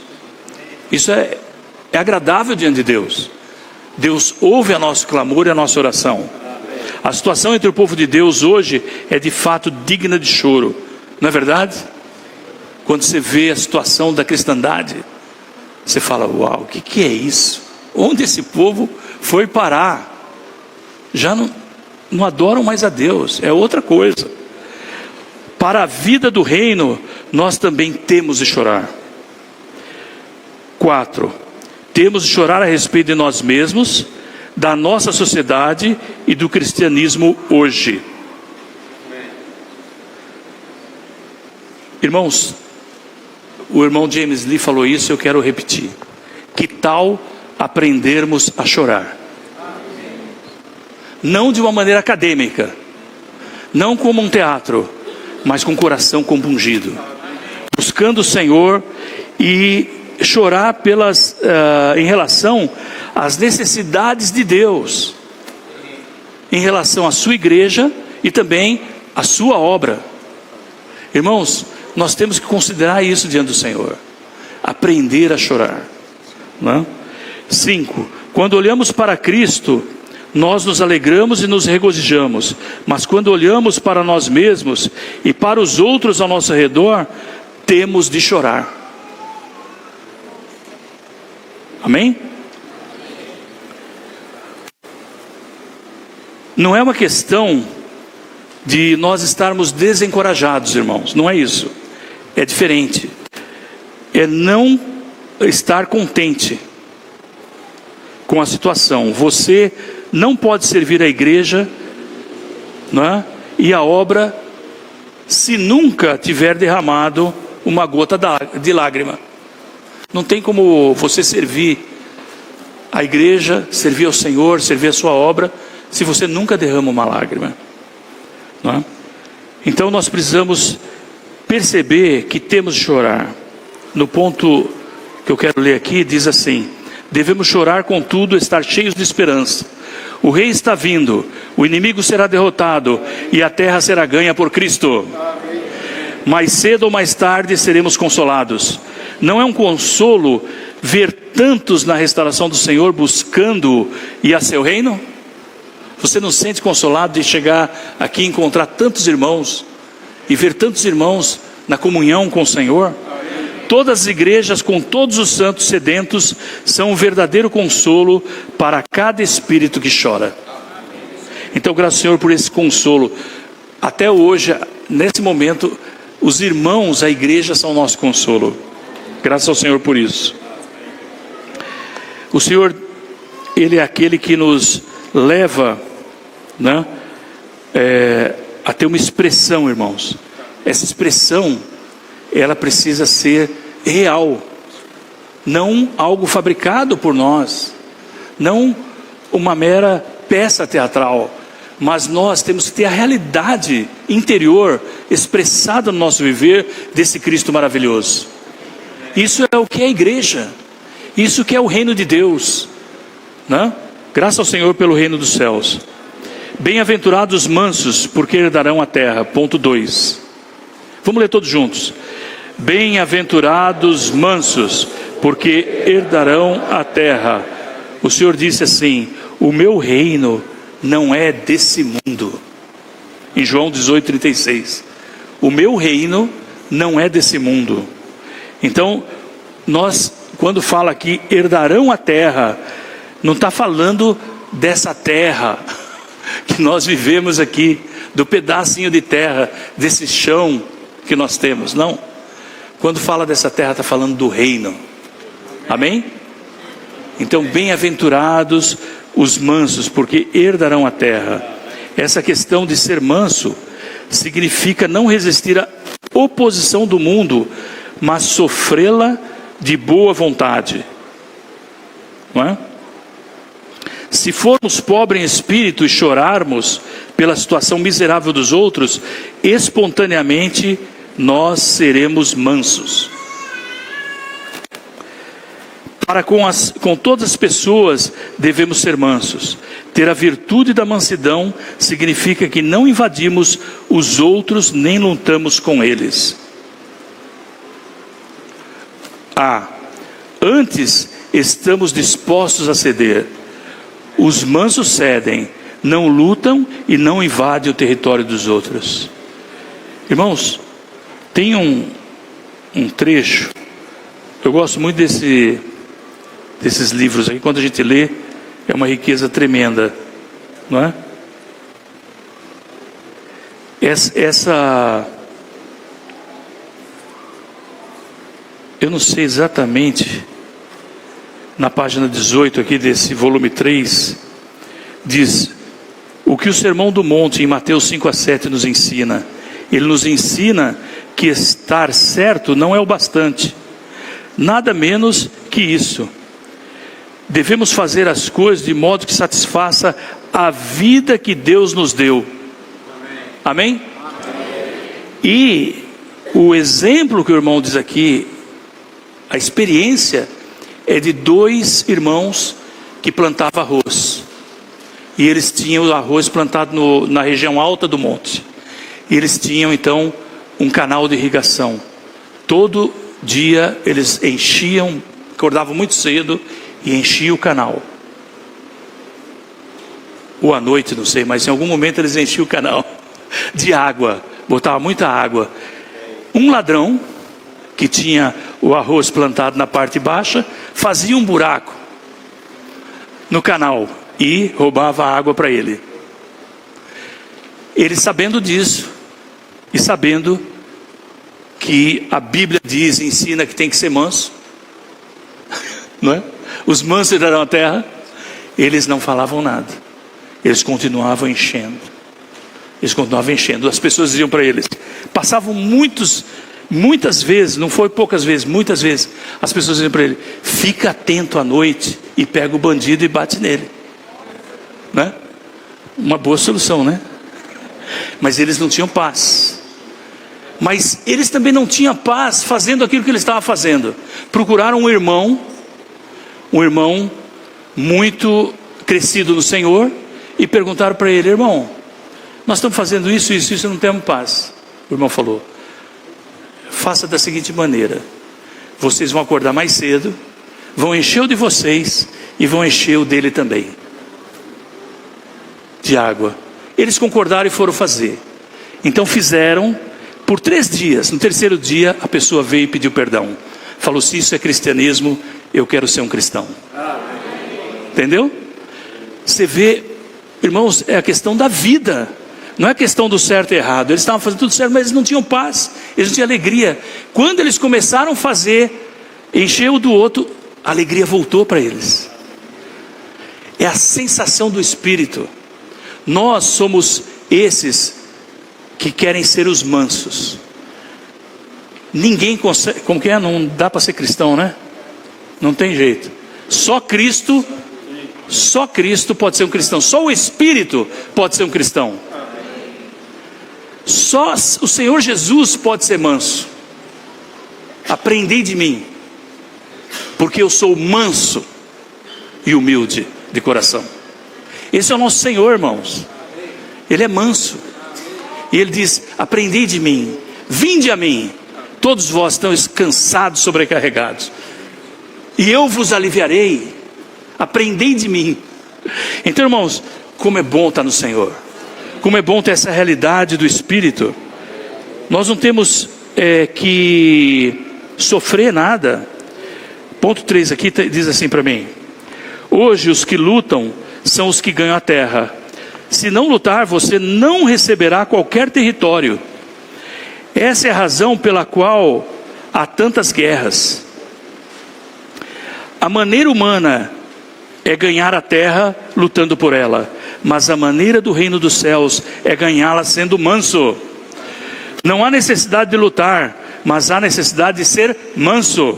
isso é agradável diante de Deus. Deus ouve a nosso clamor e a nossa oração. A situação entre o povo de Deus hoje é de fato digna de choro, não é verdade? Quando você vê a situação da cristandade, você fala: uau, o que é isso? Onde esse povo foi parar? Já não adoram mais a Deus, é outra coisa. Para a vida do reino, nós também temos de chorar. 4. Temos de chorar a respeito de nós mesmos, da nossa sociedade e do cristianismo hoje. Irmãos, o irmão James Lee falou isso, eu quero repetir. Que tal aprendermos a chorar? Não de uma maneira acadêmica, não como um teatro, mas com o coração compungido, buscando o Senhor e chorar em relação às necessidades de Deus, em relação à sua igreja e também à sua obra. Irmãos, nós temos que considerar isso diante do Senhor, aprender a chorar, não é? 5. Quando olhamos para Cristo, nós nos alegramos e nos regozijamos, mas quando olhamos para nós mesmos e para os outros ao nosso redor, temos de chorar. Amém? Não é uma questão de nós estarmos desencorajados, irmãos, não é isso. É diferente. É não estar contente com a situação. Você não pode servir a igreja, não é? E a obra, se nunca tiver derramado uma gota de lágrima. Não tem como você servir a igreja, servir ao Senhor, servir a sua obra, se você nunca derrama uma lágrima, não é? Então nós precisamos perceber que temos de chorar. No ponto que eu quero ler aqui, diz assim: devemos chorar, contudo, estar cheios de esperança. O rei está vindo, o inimigo será derrotado e a terra será ganha por Cristo. Mais cedo ou mais tarde seremos consolados. Não é um consolo ver tantos na restauração do Senhor buscando ir a seu reino? Você não se sente consolado de chegar aqui e encontrar tantos irmãos e ver tantos irmãos na comunhão com o Senhor? Todas as igrejas com todos os santos sedentos são um verdadeiro consolo para cada espírito que chora. Então, graças ao Senhor por esse consolo. Até hoje, nesse momento, os irmãos, a igreja são o nosso consolo. Graças ao Senhor por isso. O Senhor, Ele é aquele que nos leva, né, a ter uma expressão, irmãos. Essa expressão, ela precisa ser real, não algo fabricado por nós, não uma mera peça teatral, mas nós temos que ter a realidade interior expressada no nosso viver desse Cristo maravilhoso. Isso é o que é a igreja, isso que é o reino de Deus, né? Graças ao Senhor pelo reino dos céus. Bem-aventurados os mansos, porque herdarão a terra. Ponto 2. Vamos ler todos juntos. Bem-aventurados mansos, porque herdarão a terra. O Senhor disse assim: o meu reino não é desse mundo. Em João 18:36. O meu reino não é desse mundo. Então, nós, quando fala aqui herdarão a terra, não está falando dessa terra que nós vivemos aqui, do pedacinho de terra, desse chão que nós temos, não. Quando fala dessa terra, está falando do reino. Amém? Então, bem-aventurados os mansos, porque herdarão a terra. Essa questão de ser manso significa não resistir à oposição do mundo, mas sofrê-la de boa vontade, não é? Se formos pobres em espírito e chorarmos pela situação miserável dos outros, espontaneamente nós seremos mansos. Para com todas as pessoas devemos ser mansos. Ter a virtude da mansidão significa que não invadimos os outros nem lutamos com eles. Antes estamos dispostos a ceder. Os mansos cedem, não lutam e não invadem o território dos outros. Irmãos, tem um trecho, eu gosto muito desses livros aqui, quando a gente lê, é uma riqueza tremenda, não é? Eu não sei exatamente, na página 18 aqui desse volume 3, diz o que o Sermão do Monte em Mateus 5-7 nos ensina. Ele nos ensina que estar certo não é o bastante, nada menos que isso. Devemos fazer as coisas de modo que satisfaça a vida que Deus nos deu. Amém? E o exemplo que o irmão diz aqui, a experiência é de 2 irmãos que plantavam arroz. E eles tinham o arroz plantado na região alta do monte. E eles tinham então um canal de irrigação. Todo dia eles enchiam, acordavam muito cedo e enchiam o canal. Ou à noite, não sei, mas em algum momento eles enchiam o canal de água, botavam muita água. Um ladrão, que tinha o arroz plantado na parte baixa, fazia um buraco no canal e roubava a água para ele. Ele, sabendo disso, e sabendo que a Bíblia diz, ensina que tem que ser manso, não é? Os mansos herdarão a terra. Eles não falavam nada, eles continuavam enchendo. As pessoas diziam para eles, passavam muitas vezes, não foi poucas vezes, muitas vezes, as pessoas diziam para ele: fica atento à noite e pega o bandido e bate nele, né? Uma boa solução, né? Mas eles não tinham paz. Mas eles também não tinham paz fazendo aquilo que eles estavam fazendo. Procuraram um irmão muito crescido no Senhor, e perguntaram para ele: irmão, nós estamos fazendo isso e não temos paz. O irmão falou: faça da seguinte maneira: vocês vão acordar mais cedo, vão encher o de vocês e vão encher o dele também de água. Eles concordaram e foram fazer. Então fizeram por 3 dias. No 3º dia a pessoa veio e pediu perdão. Falou: se isso é cristianismo, eu quero ser um cristão. Entendeu? Você vê, irmãos, é a questão da vida. Não é questão do certo e errado. Eles estavam fazendo tudo certo, mas eles não tinham paz, eles não tinham alegria. Quando eles começaram a fazer, encher o do outro, a alegria voltou para eles. É a sensação do Espírito. Nós somos esses que querem ser os mansos. Ninguém consegue, como que é? Não dá para ser cristão, né? Não tem jeito. Só Cristo pode ser um cristão. Só o Espírito pode ser um cristão. Só o Senhor Jesus pode ser manso. Aprendei de mim, porque eu sou manso e humilde de coração. Esse é o nosso Senhor, irmãos. Ele é manso. E Ele diz: aprendei de mim, vinde a mim, todos vós estão cansados, sobrecarregados, e eu vos aliviarei. Aprendei de mim. Então, irmãos, como é bom estar no Senhor. Como é bom ter essa realidade do Espírito. Nós não temos que sofrer nada. Ponto 3 aqui diz assim para mim: hoje os que lutam são os que ganham a terra. Se não lutar, você não receberá qualquer território. Essa é a razão pela qual há tantas guerras. A maneira humana é ganhar a terra lutando por ela, mas a maneira do reino dos céus é ganhá-la sendo manso. Não há necessidade de lutar, mas há necessidade de ser manso.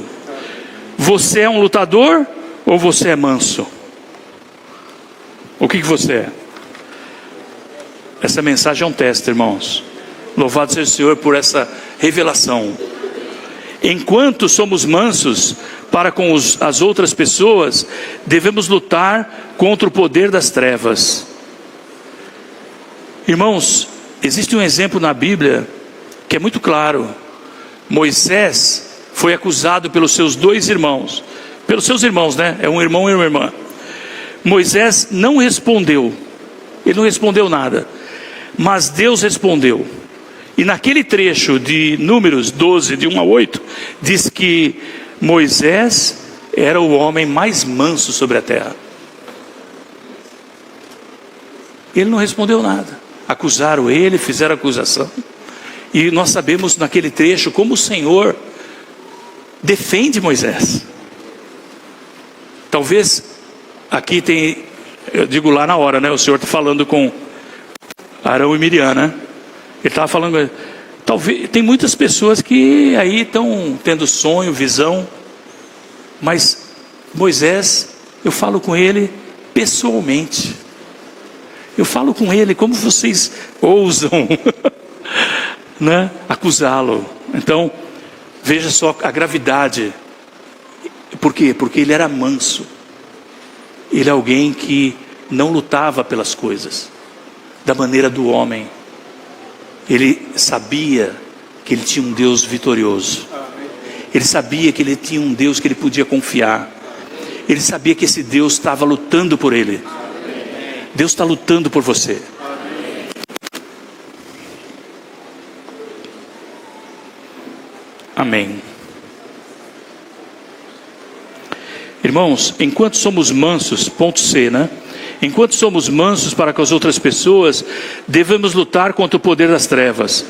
Você é um lutador ou você é manso? O que você é? Essa mensagem é um teste, irmãos. Louvado seja o Senhor por essa revelação. Enquanto somos mansos para com as outras pessoas, devemos lutar contra o poder das trevas. Irmãos, existe um exemplo na Bíblia que é muito claro. Moisés foi acusado pelos seus 2 irmãos. Pelos seus irmãos, né? É um irmão e uma irmã. Moisés não respondeu. Ele não respondeu nada. Mas Deus respondeu. E naquele trecho de Números 12, de 1 a 8, diz que Moisés era o homem mais manso sobre a terra. Ele não respondeu nada. Acusaram ele, fizeram acusação. E nós sabemos naquele trecho como o Senhor defende Moisés. Talvez aqui eu digo lá na hora, né? O Senhor está falando com Arão e Miriam, né? Ele estava falando, talvez, tem muitas pessoas que aí estão tendo sonho, visão, mas Moisés, eu falo com ele pessoalmente. Eu falo com ele, como vocês ousam né, acusá-lo? Então, veja só a gravidade. Por quê? Porque ele era manso. Ele é alguém que não lutava pelas coisas da maneira do homem. Ele sabia que ele tinha um Deus vitorioso. Ele sabia que ele tinha um Deus que ele podia confiar. Ele sabia que esse Deus estava lutando por ele. Deus está lutando por você. Amém. Irmãos, enquanto somos mansos, ponto C, né? Enquanto somos mansos para com as outras pessoas, devemos lutar contra o poder das trevas.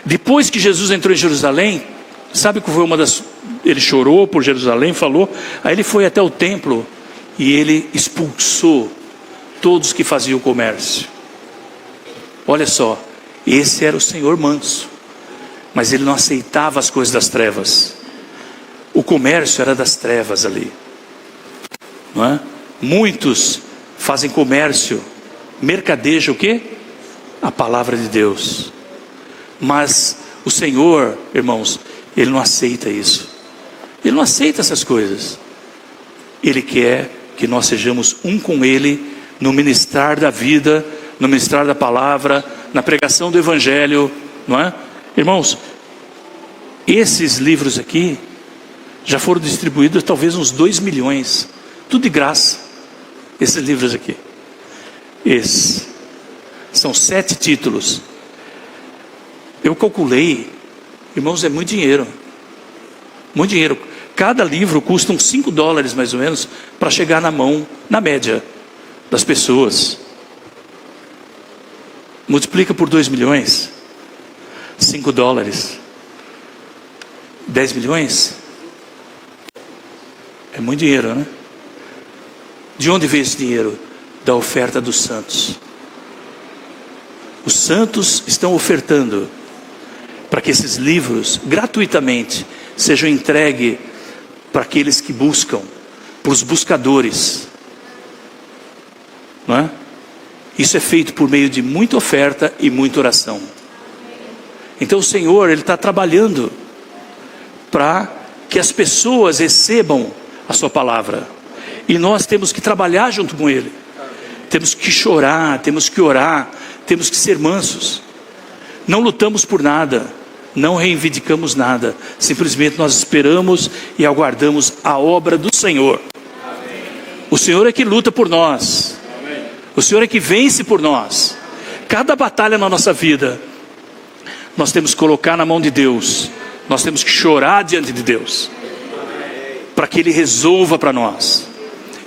Depois que Jesus entrou em Jerusalém, sabe que foi uma das... Ele chorou por Jerusalém, falou. Aí ele foi até o templo e ele expulsou todos que faziam comércio. Olha só, esse era o Senhor manso, mas ele não aceitava as coisas das trevas. O comércio era das trevas ali, não é? Muitos fazem comércio, mercadejam o quê? A palavra de Deus. Mas o Senhor, irmãos, Ele não aceita isso. Ele não aceita essas coisas. Ele quer que nós sejamos um com Ele no ministrar da vida, no ministrar da palavra, na pregação do Evangelho, não é? Irmãos, esses livros aqui já foram distribuídos talvez uns 2 milhões, tudo de graça. Esses livros aqui, esses são 7 títulos. Eu calculei, irmãos, é muito dinheiro. Muito dinheiro. Cada livro custa uns $5 mais ou menos para chegar na mão, na média, das pessoas. Multiplica por 2 milhões, $5, 10 milhões. É muito dinheiro, né? De onde veio esse dinheiro? Da oferta dos santos. Os santos estão ofertando para que esses livros gratuitamente sejam entregues para aqueles que buscam, para os buscadores, não é? Isso é feito por meio de muita oferta e muita oração. Então o Senhor, Ele está trabalhando para que as pessoas recebam a sua palavra, e nós temos que trabalhar junto com Ele. Temos que chorar, temos que orar, temos que ser mansos. Não lutamos por nada, não reivindicamos nada, simplesmente nós esperamos e aguardamos a obra do Senhor. O Senhor é que luta por nós, o Senhor é que vence por nós. Cada batalha na nossa vida, nós temos que colocar na mão de Deus, nós temos que chorar diante de Deus, para que Ele resolva para nós.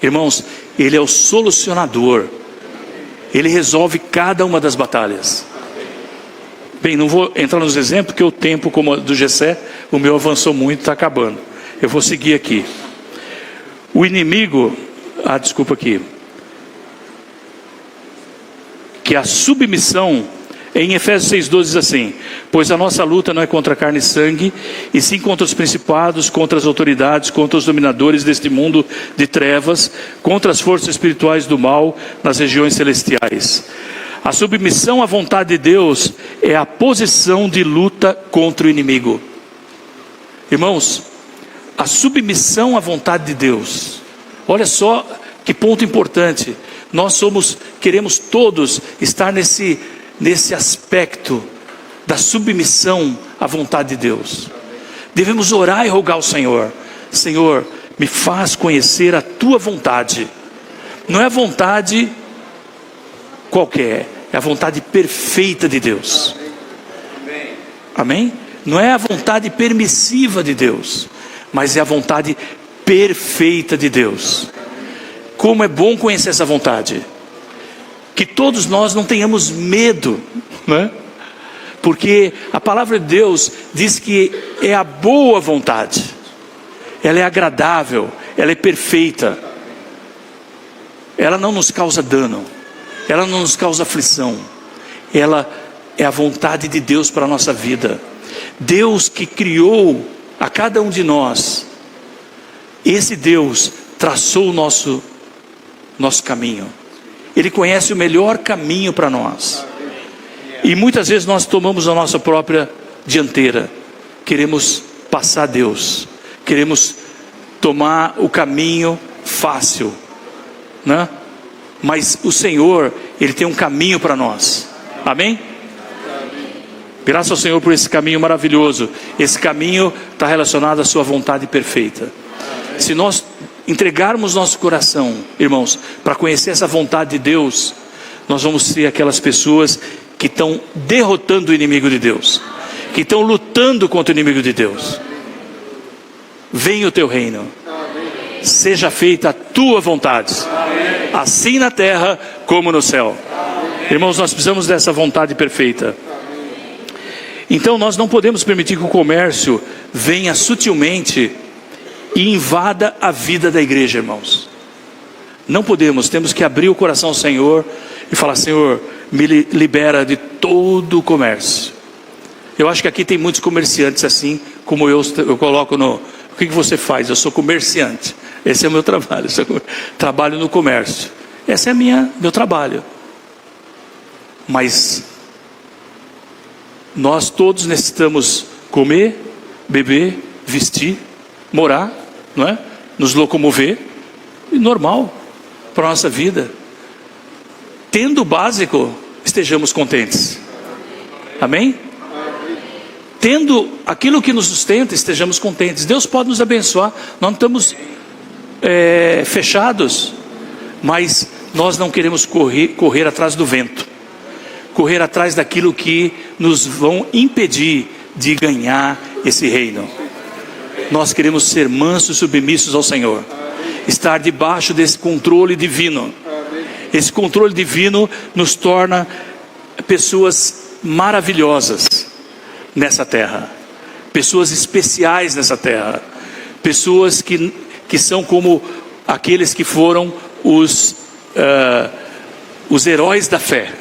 Irmãos, Ele é o solucionador, Ele resolve cada uma das batalhas. Bem, não vou entrar nos exemplos, porque o tempo, como do Gessé, o meu avançou muito, está acabando. Eu vou seguir aqui. O inimigo, desculpa aqui, que a submissão, em Efésios 6,12 diz assim: pois a nossa luta não é contra carne e sangue, e sim contra os principados, contra as autoridades, contra os dominadores deste mundo de trevas, contra as forças espirituais do mal nas regiões celestiais. A submissão à vontade de Deus é a posição de luta contra o inimigo. Irmãos, a submissão à vontade de Deus, olha só que ponto importante. Nós queremos todos estar nesse aspecto da submissão à vontade de Deus. Devemos orar e rogar ao Senhor: Senhor, me faz conhecer a tua vontade. Não é a vontade qualquer, é a vontade perfeita de Deus. Amém? Não é a vontade permissiva de Deus, mas é a vontade perfeita de Deus. Como é bom conhecer essa vontade. Que todos nós não tenhamos medo, né? Porque a palavra de Deus diz que é a boa vontade, ela é agradável, ela é perfeita. ela não nos causa dano, ela não nos causa aflição, ela é a vontade de Deus para a nossa vida. Deus que criou a cada um de nós, esse Deus traçou o nosso caminho. Ele conhece o melhor caminho para nós. E muitas vezes nós tomamos a nossa própria dianteira. Queremos passar Deus. Queremos tomar o caminho fácil, né? Mas o Senhor, Ele tem um caminho para nós. Amém? Graças ao Senhor por esse caminho maravilhoso. Esse caminho está relacionado à sua vontade perfeita. Se nós entregarmos nosso coração, irmãos, para conhecer essa vontade de Deus, nós vamos ser aquelas pessoas que estão derrotando o inimigo de Deus, que estão lutando contra o inimigo de Deus. Venha o teu reino, seja feita a tua vontade, assim na terra como no céu. Irmãos, nós precisamos dessa vontade perfeita. Então nós não podemos permitir que o comércio venha sutilmente e invada a vida da igreja, irmãos. Não podemos, temos que abrir o coração ao Senhor e falar: Senhor, me libera de todo o comércio. Eu acho que aqui tem muitos comerciantes assim, como eu coloco no... O que você faz? Eu sou comerciante. Esse é o meu trabalho. Trabalho no comércio. Esse é meu trabalho. Mas nós todos necessitamos comer, beber, vestir, morar, não é? Nos locomover. Normal para a nossa vida. Tendo o básico, estejamos contentes. Amém? Tendo aquilo que nos sustenta, estejamos contentes. Deus pode nos abençoar. Nós não estamos fechados, mas nós não queremos correr atrás do vento, correr atrás daquilo que nos vão impedir de ganhar esse reino. Nós queremos ser mansos e submissos ao Senhor, estar debaixo desse controle divino. Esse controle divino nos torna pessoas maravilhosas nessa terra, pessoas especiais nessa terra, pessoas que são como aqueles que foram os heróis da fé,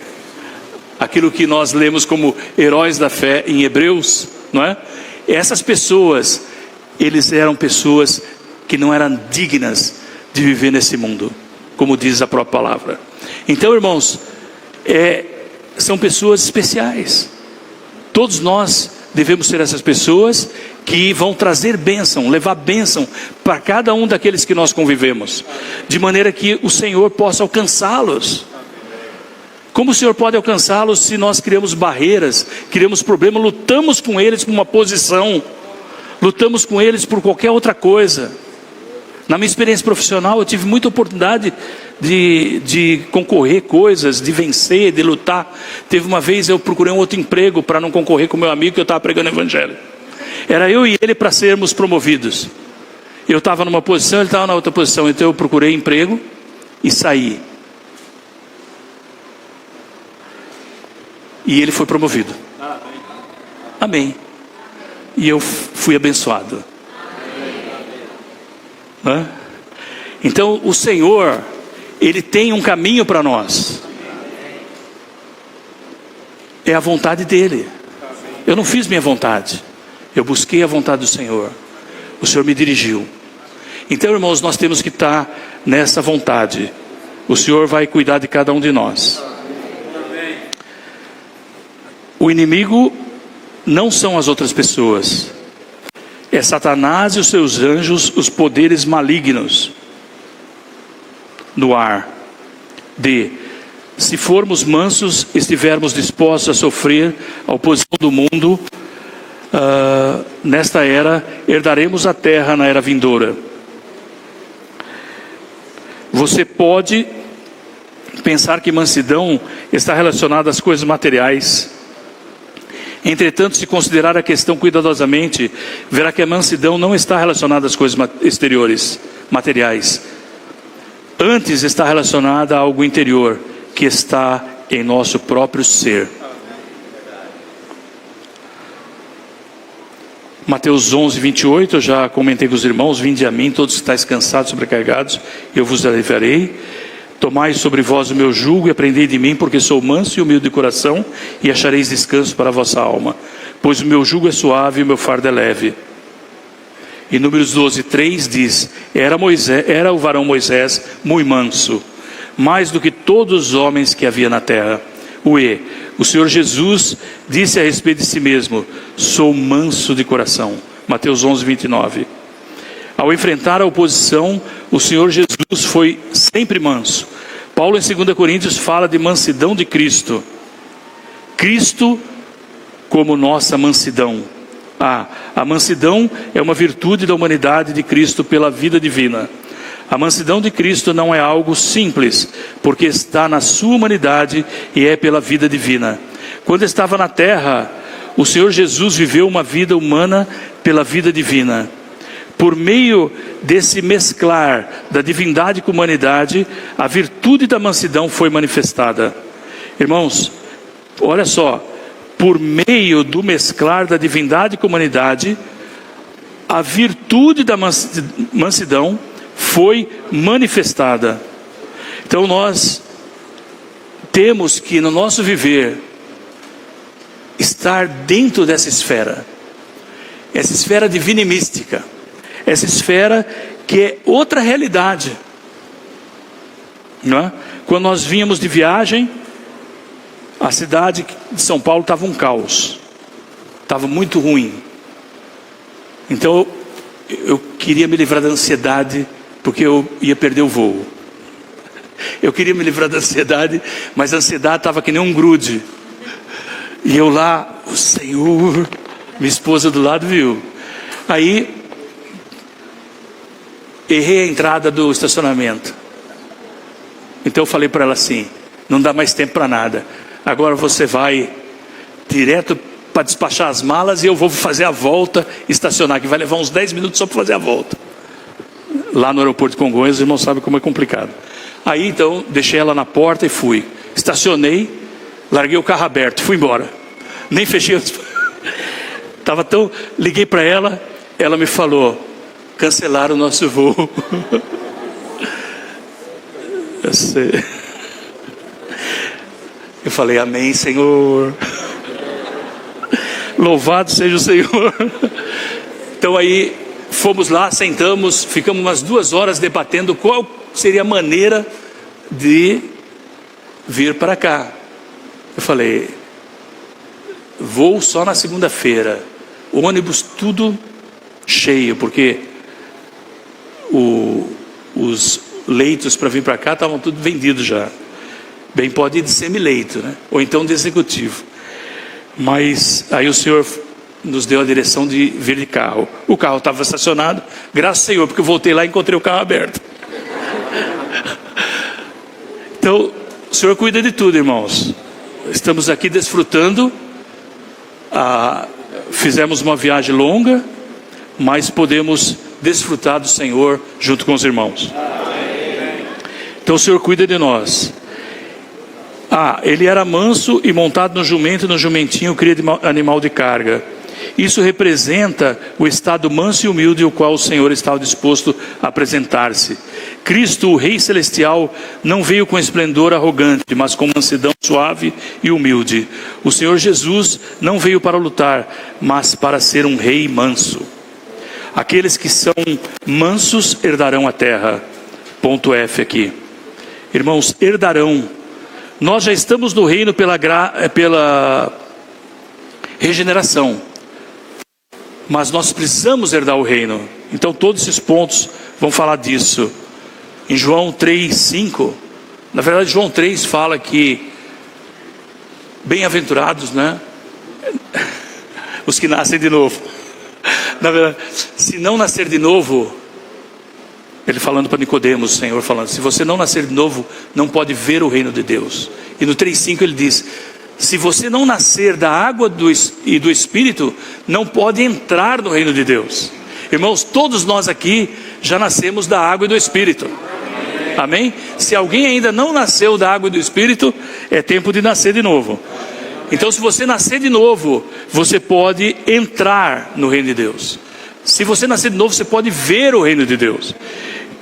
aquilo que nós lemos como heróis da fé em Hebreus, não é? Essas pessoas, eles eram pessoas que não eram dignas de viver nesse mundo, como diz a própria palavra. Então, irmãos, são pessoas especiais. Todos nós devemos ser essas pessoas que vão trazer bênção, levar bênção para cada um daqueles que nós convivemos, de maneira que o Senhor possa alcançá-los. Como o Senhor pode alcançá-los se nós criamos barreiras, criamos problemas, lutamos com eles por uma posição, lutamos com eles por qualquer outra coisa? Na minha experiência profissional, eu tive muita oportunidade de concorrer coisas, de vencer, de lutar. Teve uma vez eu procurei um outro emprego para não concorrer com meu amigo que eu estava pregando o evangelho. Era eu e ele para sermos promovidos. Eu estava numa posição, ele estava na outra posição. Então eu procurei emprego e saí. E ele foi promovido. Amém. E eu fui abençoado. Então o Senhor, Ele tem um caminho para nós. É a vontade dEle. Eu não fiz minha vontade, eu busquei a vontade do Senhor. O Senhor me dirigiu. Então, irmãos, nós temos que estar nessa vontade. O Senhor vai cuidar de cada um de nós. O inimigo não são as outras pessoas. É Satanás e os seus anjos, os poderes malignos no ar. Se formos mansos, estivermos dispostos a sofrer a oposição do mundo, nesta era, herdaremos a terra na era vindoura. Você pode pensar que mansidão está relacionada às coisas materiais. Entretanto, se considerar a questão cuidadosamente, verá que a mansidão não está relacionada às coisas exteriores, materiais. Antes está relacionada a algo interior, que está em nosso próprio ser. Mateus 11, 28, eu já comentei com os irmãos: vinde a mim, todos que estáis cansados e sobrecarregados, eu vos aliviarei. Tomai sobre vós o meu jugo e aprendei de mim, porque sou manso e humilde de coração, e achareis descanso para a vossa alma. Pois o meu jugo é suave e o meu fardo é leve. Em Números 12:3 diz: era o varão Moisés muito manso, mais do que todos os homens que havia na terra. O Senhor Jesus disse a respeito de si mesmo: sou manso de coração. Mateus 11:29. Ao enfrentar a oposição, o Senhor Jesus foi sempre manso. Paulo em 2 Coríntios fala de mansidão de Cristo. Cristo como nossa mansidão. A mansidão é uma virtude da humanidade de Cristo pela vida divina. A mansidão de Cristo não é algo simples, porque está na sua humanidade e é pela vida divina. Quando estava na terra, o Senhor Jesus viveu uma vida humana pela vida divina. Por meio desse mesclar da divindade com a humanidade, a virtude da mansidão foi manifestada. Irmãos, olha só, por meio do mesclar da divindade com a humanidade, a virtude da mansidão foi manifestada. Então nós temos que no nosso viver estar dentro dessa esfera divina e mística, essa esfera que é outra realidade, não é? Quando nós vínhamos de viagem, a cidade de São Paulo estava um caos, estava muito ruim. Então eu queria me livrar da ansiedade, porque eu ia perder o voo. Eu queria me livrar da ansiedade, mas a ansiedade estava que nem um grude. E eu lá, o Senhor, minha esposa do lado viu. Aí errei a entrada do estacionamento. Então eu falei para ela assim: não dá mais tempo para nada. Agora você vai direto para despachar as malas e eu vou fazer a volta, estacionar, que vai levar uns 10 minutos só para fazer a volta. Lá no aeroporto de Congonhas, os irmãos sabem como é complicado. Aí então, deixei ela na porta e fui. Estacionei, larguei o carro aberto, fui embora. Nem fechei. Tava tão... Liguei para ela, ela me falou: cancelaram o nosso voo. Eu falei: amém, Senhor. Louvado seja o Senhor. Então aí fomos lá, sentamos, ficamos umas 2 horas debatendo qual seria a maneira de vir para cá. Eu falei: vou só na segunda-feira. O ônibus tudo cheio, porque os leitos para vir para cá estavam tudo vendidos já. Bem, pode ir de semileito, né? Ou então de executivo. Mas aí o Senhor nos deu a direção de vir de carro. O carro estava estacionado, graças ao Senhor, porque eu voltei lá e encontrei o carro aberto. Então, o Senhor cuida de tudo, irmãos. Estamos aqui desfrutando. Fizemos uma viagem longa, mas podemos desfrutar do Senhor junto com os irmãos. Então o Senhor cuida de nós. Ele era manso e montado no jumento e no jumentinho cria de animal de carga. Isso representa o estado manso e humilde ao qual o Senhor estava disposto a apresentar-se. Cristo, o Rei Celestial, não veio com esplendor arrogante, mas com mansidão suave e humilde. O Senhor Jesus não veio para lutar, mas para ser um rei manso. Aqueles que são mansos herdarão a terra. Ponto F aqui. Irmãos, herdarão. Nós já estamos no reino pela regeneração, mas nós precisamos herdar o reino. Então todos esses pontos vão falar disso. Em João 3:5, na verdade João 3 fala que bem-aventurados, né? Os que nascem de novo. Na verdade, se não nascer de novo, ele falando para Nicodemos, o Senhor falando: se você não nascer de novo, não pode ver o reino de Deus. E no 3:5 ele diz: se você não nascer da água e do Espírito, não pode entrar no reino de Deus. Irmãos, todos nós aqui já nascemos da água e do Espírito. Amém? Se alguém ainda não nasceu da água e do Espírito, é tempo de nascer de novo. Então, se você nascer de novo, você pode entrar no reino de Deus. Se você nascer de novo, você pode ver o reino de Deus.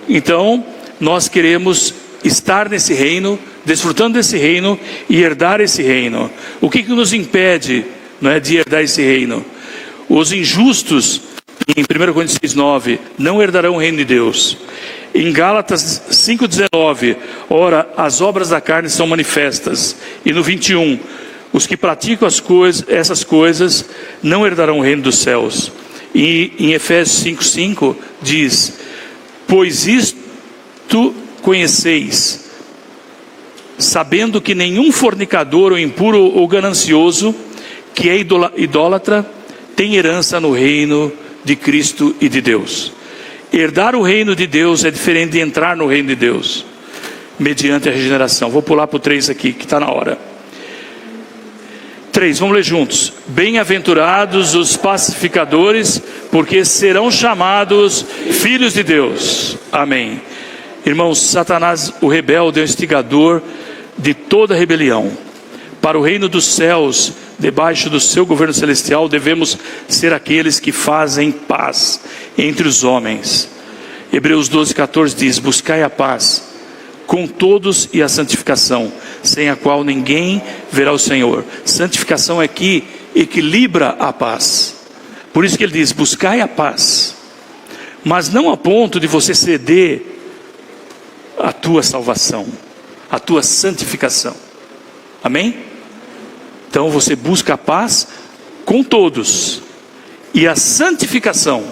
Então, nós queremos estar nesse reino, desfrutando desse reino e herdar esse reino. O que nos impede, não é, de herdar esse reino? Os injustos, em 1 Coríntios 6,9, não herdarão o reino de Deus. Em Gálatas 5,19, ora, as obras da carne são manifestas. E no 21, os que praticam essas coisas não herdarão o reino dos céus. E em Efésios 5,5 diz: pois isto conheceis, sabendo que nenhum fornicador, ou impuro, ou ganancioso, que é idólatra, tem herança no reino de Cristo e de Deus. Herdar o reino de Deus é diferente de entrar no reino de Deus, mediante a regeneração. Vou pular para o 3 aqui, que está na hora. 3, vamos ler juntos. Bem-aventurados os pacificadores, porque serão chamados filhos de Deus. Amém. Irmãos, Satanás, o rebelde, é o instigador de toda rebelião. Para o reino dos céus, debaixo do seu governo celestial, devemos ser aqueles que fazem paz entre os homens. Hebreus 12,14 diz: buscai a paz com todos e a santificação, sem a qual ninguém verá o Senhor. Santificação é que equilibra a paz. Por isso que ele diz: buscai a paz, mas não a ponto de você ceder a tua salvação, a tua santificação. Amém? Então você busca a paz com todos e a santificação.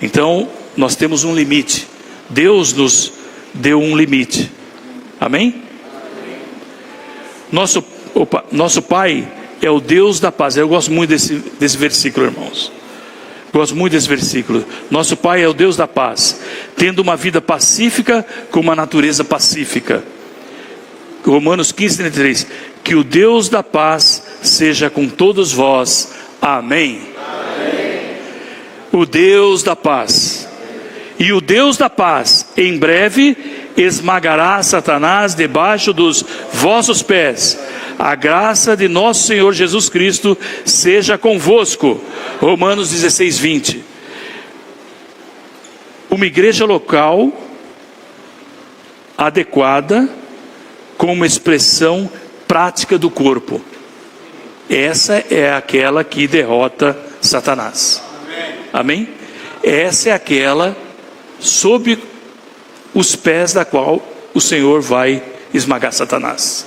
Então nós temos um limite. Deus nos deu um limite. Amém? Nosso Pai é o Deus da paz. Eu gosto muito desse versículo, irmãos. Gosto muito desse versículo. Nosso Pai é o Deus da paz, tendo uma vida pacífica com uma natureza pacífica. Romanos 15:33. Que o Deus da paz seja com todos vós. Amém. Amém. O Deus da paz. E o Deus da paz, em breve, esmagará Satanás debaixo dos vossos pés. A graça de nosso Senhor Jesus Cristo seja convosco. Romanos 16:20. Uma igreja local adequada, com uma expressão prática do corpo. Essa é aquela que derrota Satanás. Amém? Essa é aquela sob os pés da qual o Senhor vai esmagar Satanás.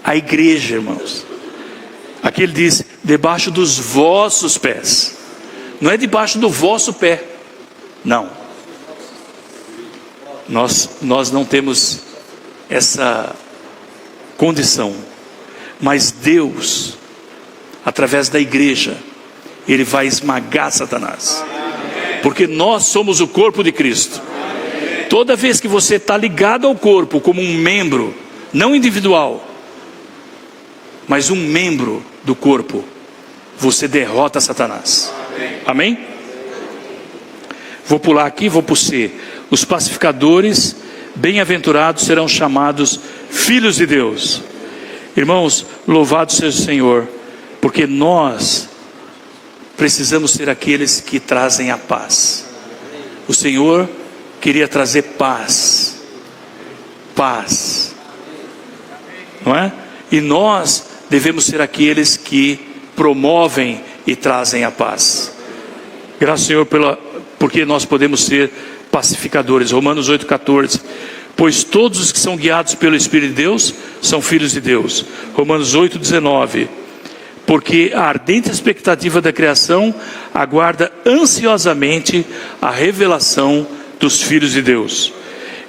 A igreja, irmãos. Aqui ele diz: debaixo dos vossos pés. Não é debaixo do vosso pé. Não. Nós não temos essa condição. Mas Deus, através da igreja, Ele vai esmagar Satanás. Porque nós somos o corpo de Cristo. Toda vez que você está ligado ao corpo como um membro, não individual, mas um membro do corpo, você derrota Satanás. Amém? Vou pular aqui, vou para o C. Os pacificadores, bem-aventurados, serão chamados filhos de Deus. Irmãos, louvado seja o Senhor, porque nós precisamos ser aqueles que trazem a paz. O Senhor queria trazer paz. Paz. Não é? E nós devemos ser aqueles que promovem e trazem a paz. Graças ao Senhor porque nós podemos ser pacificadores. Romanos 8,14. Pois todos os que são guiados pelo Espírito de Deus são filhos de Deus. Romanos 8,19. Porque a ardente expectativa da criação aguarda ansiosamente a revelação dos filhos de Deus.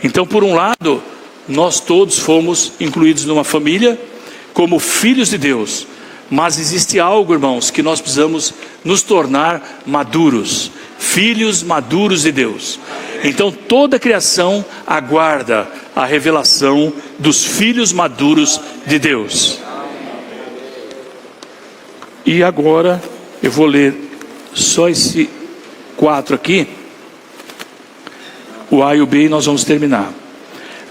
Então, por um lado, nós todos fomos incluídos numa família como filhos de Deus. Mas existe algo, irmãos, que nós precisamos nos tornar maduros, filhos maduros de Deus. Então toda a criação aguarda a revelação dos filhos maduros de Deus. E agora eu vou ler só esse 4 aqui, o A e o B, e nós vamos terminar.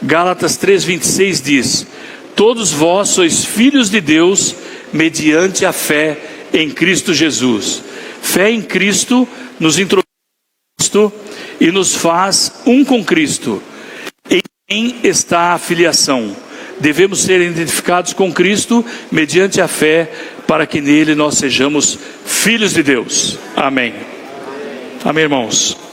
Gálatas 3:26 diz: todos vós sois filhos de Deus mediante a fé em Cristo Jesus. Fé em Cristo nos introduz e nos faz um com Cristo. Em Em está a filiação. Devemos ser identificados com Cristo mediante a fé, para que nele nós sejamos filhos de Deus. Amém. Amém, irmãos.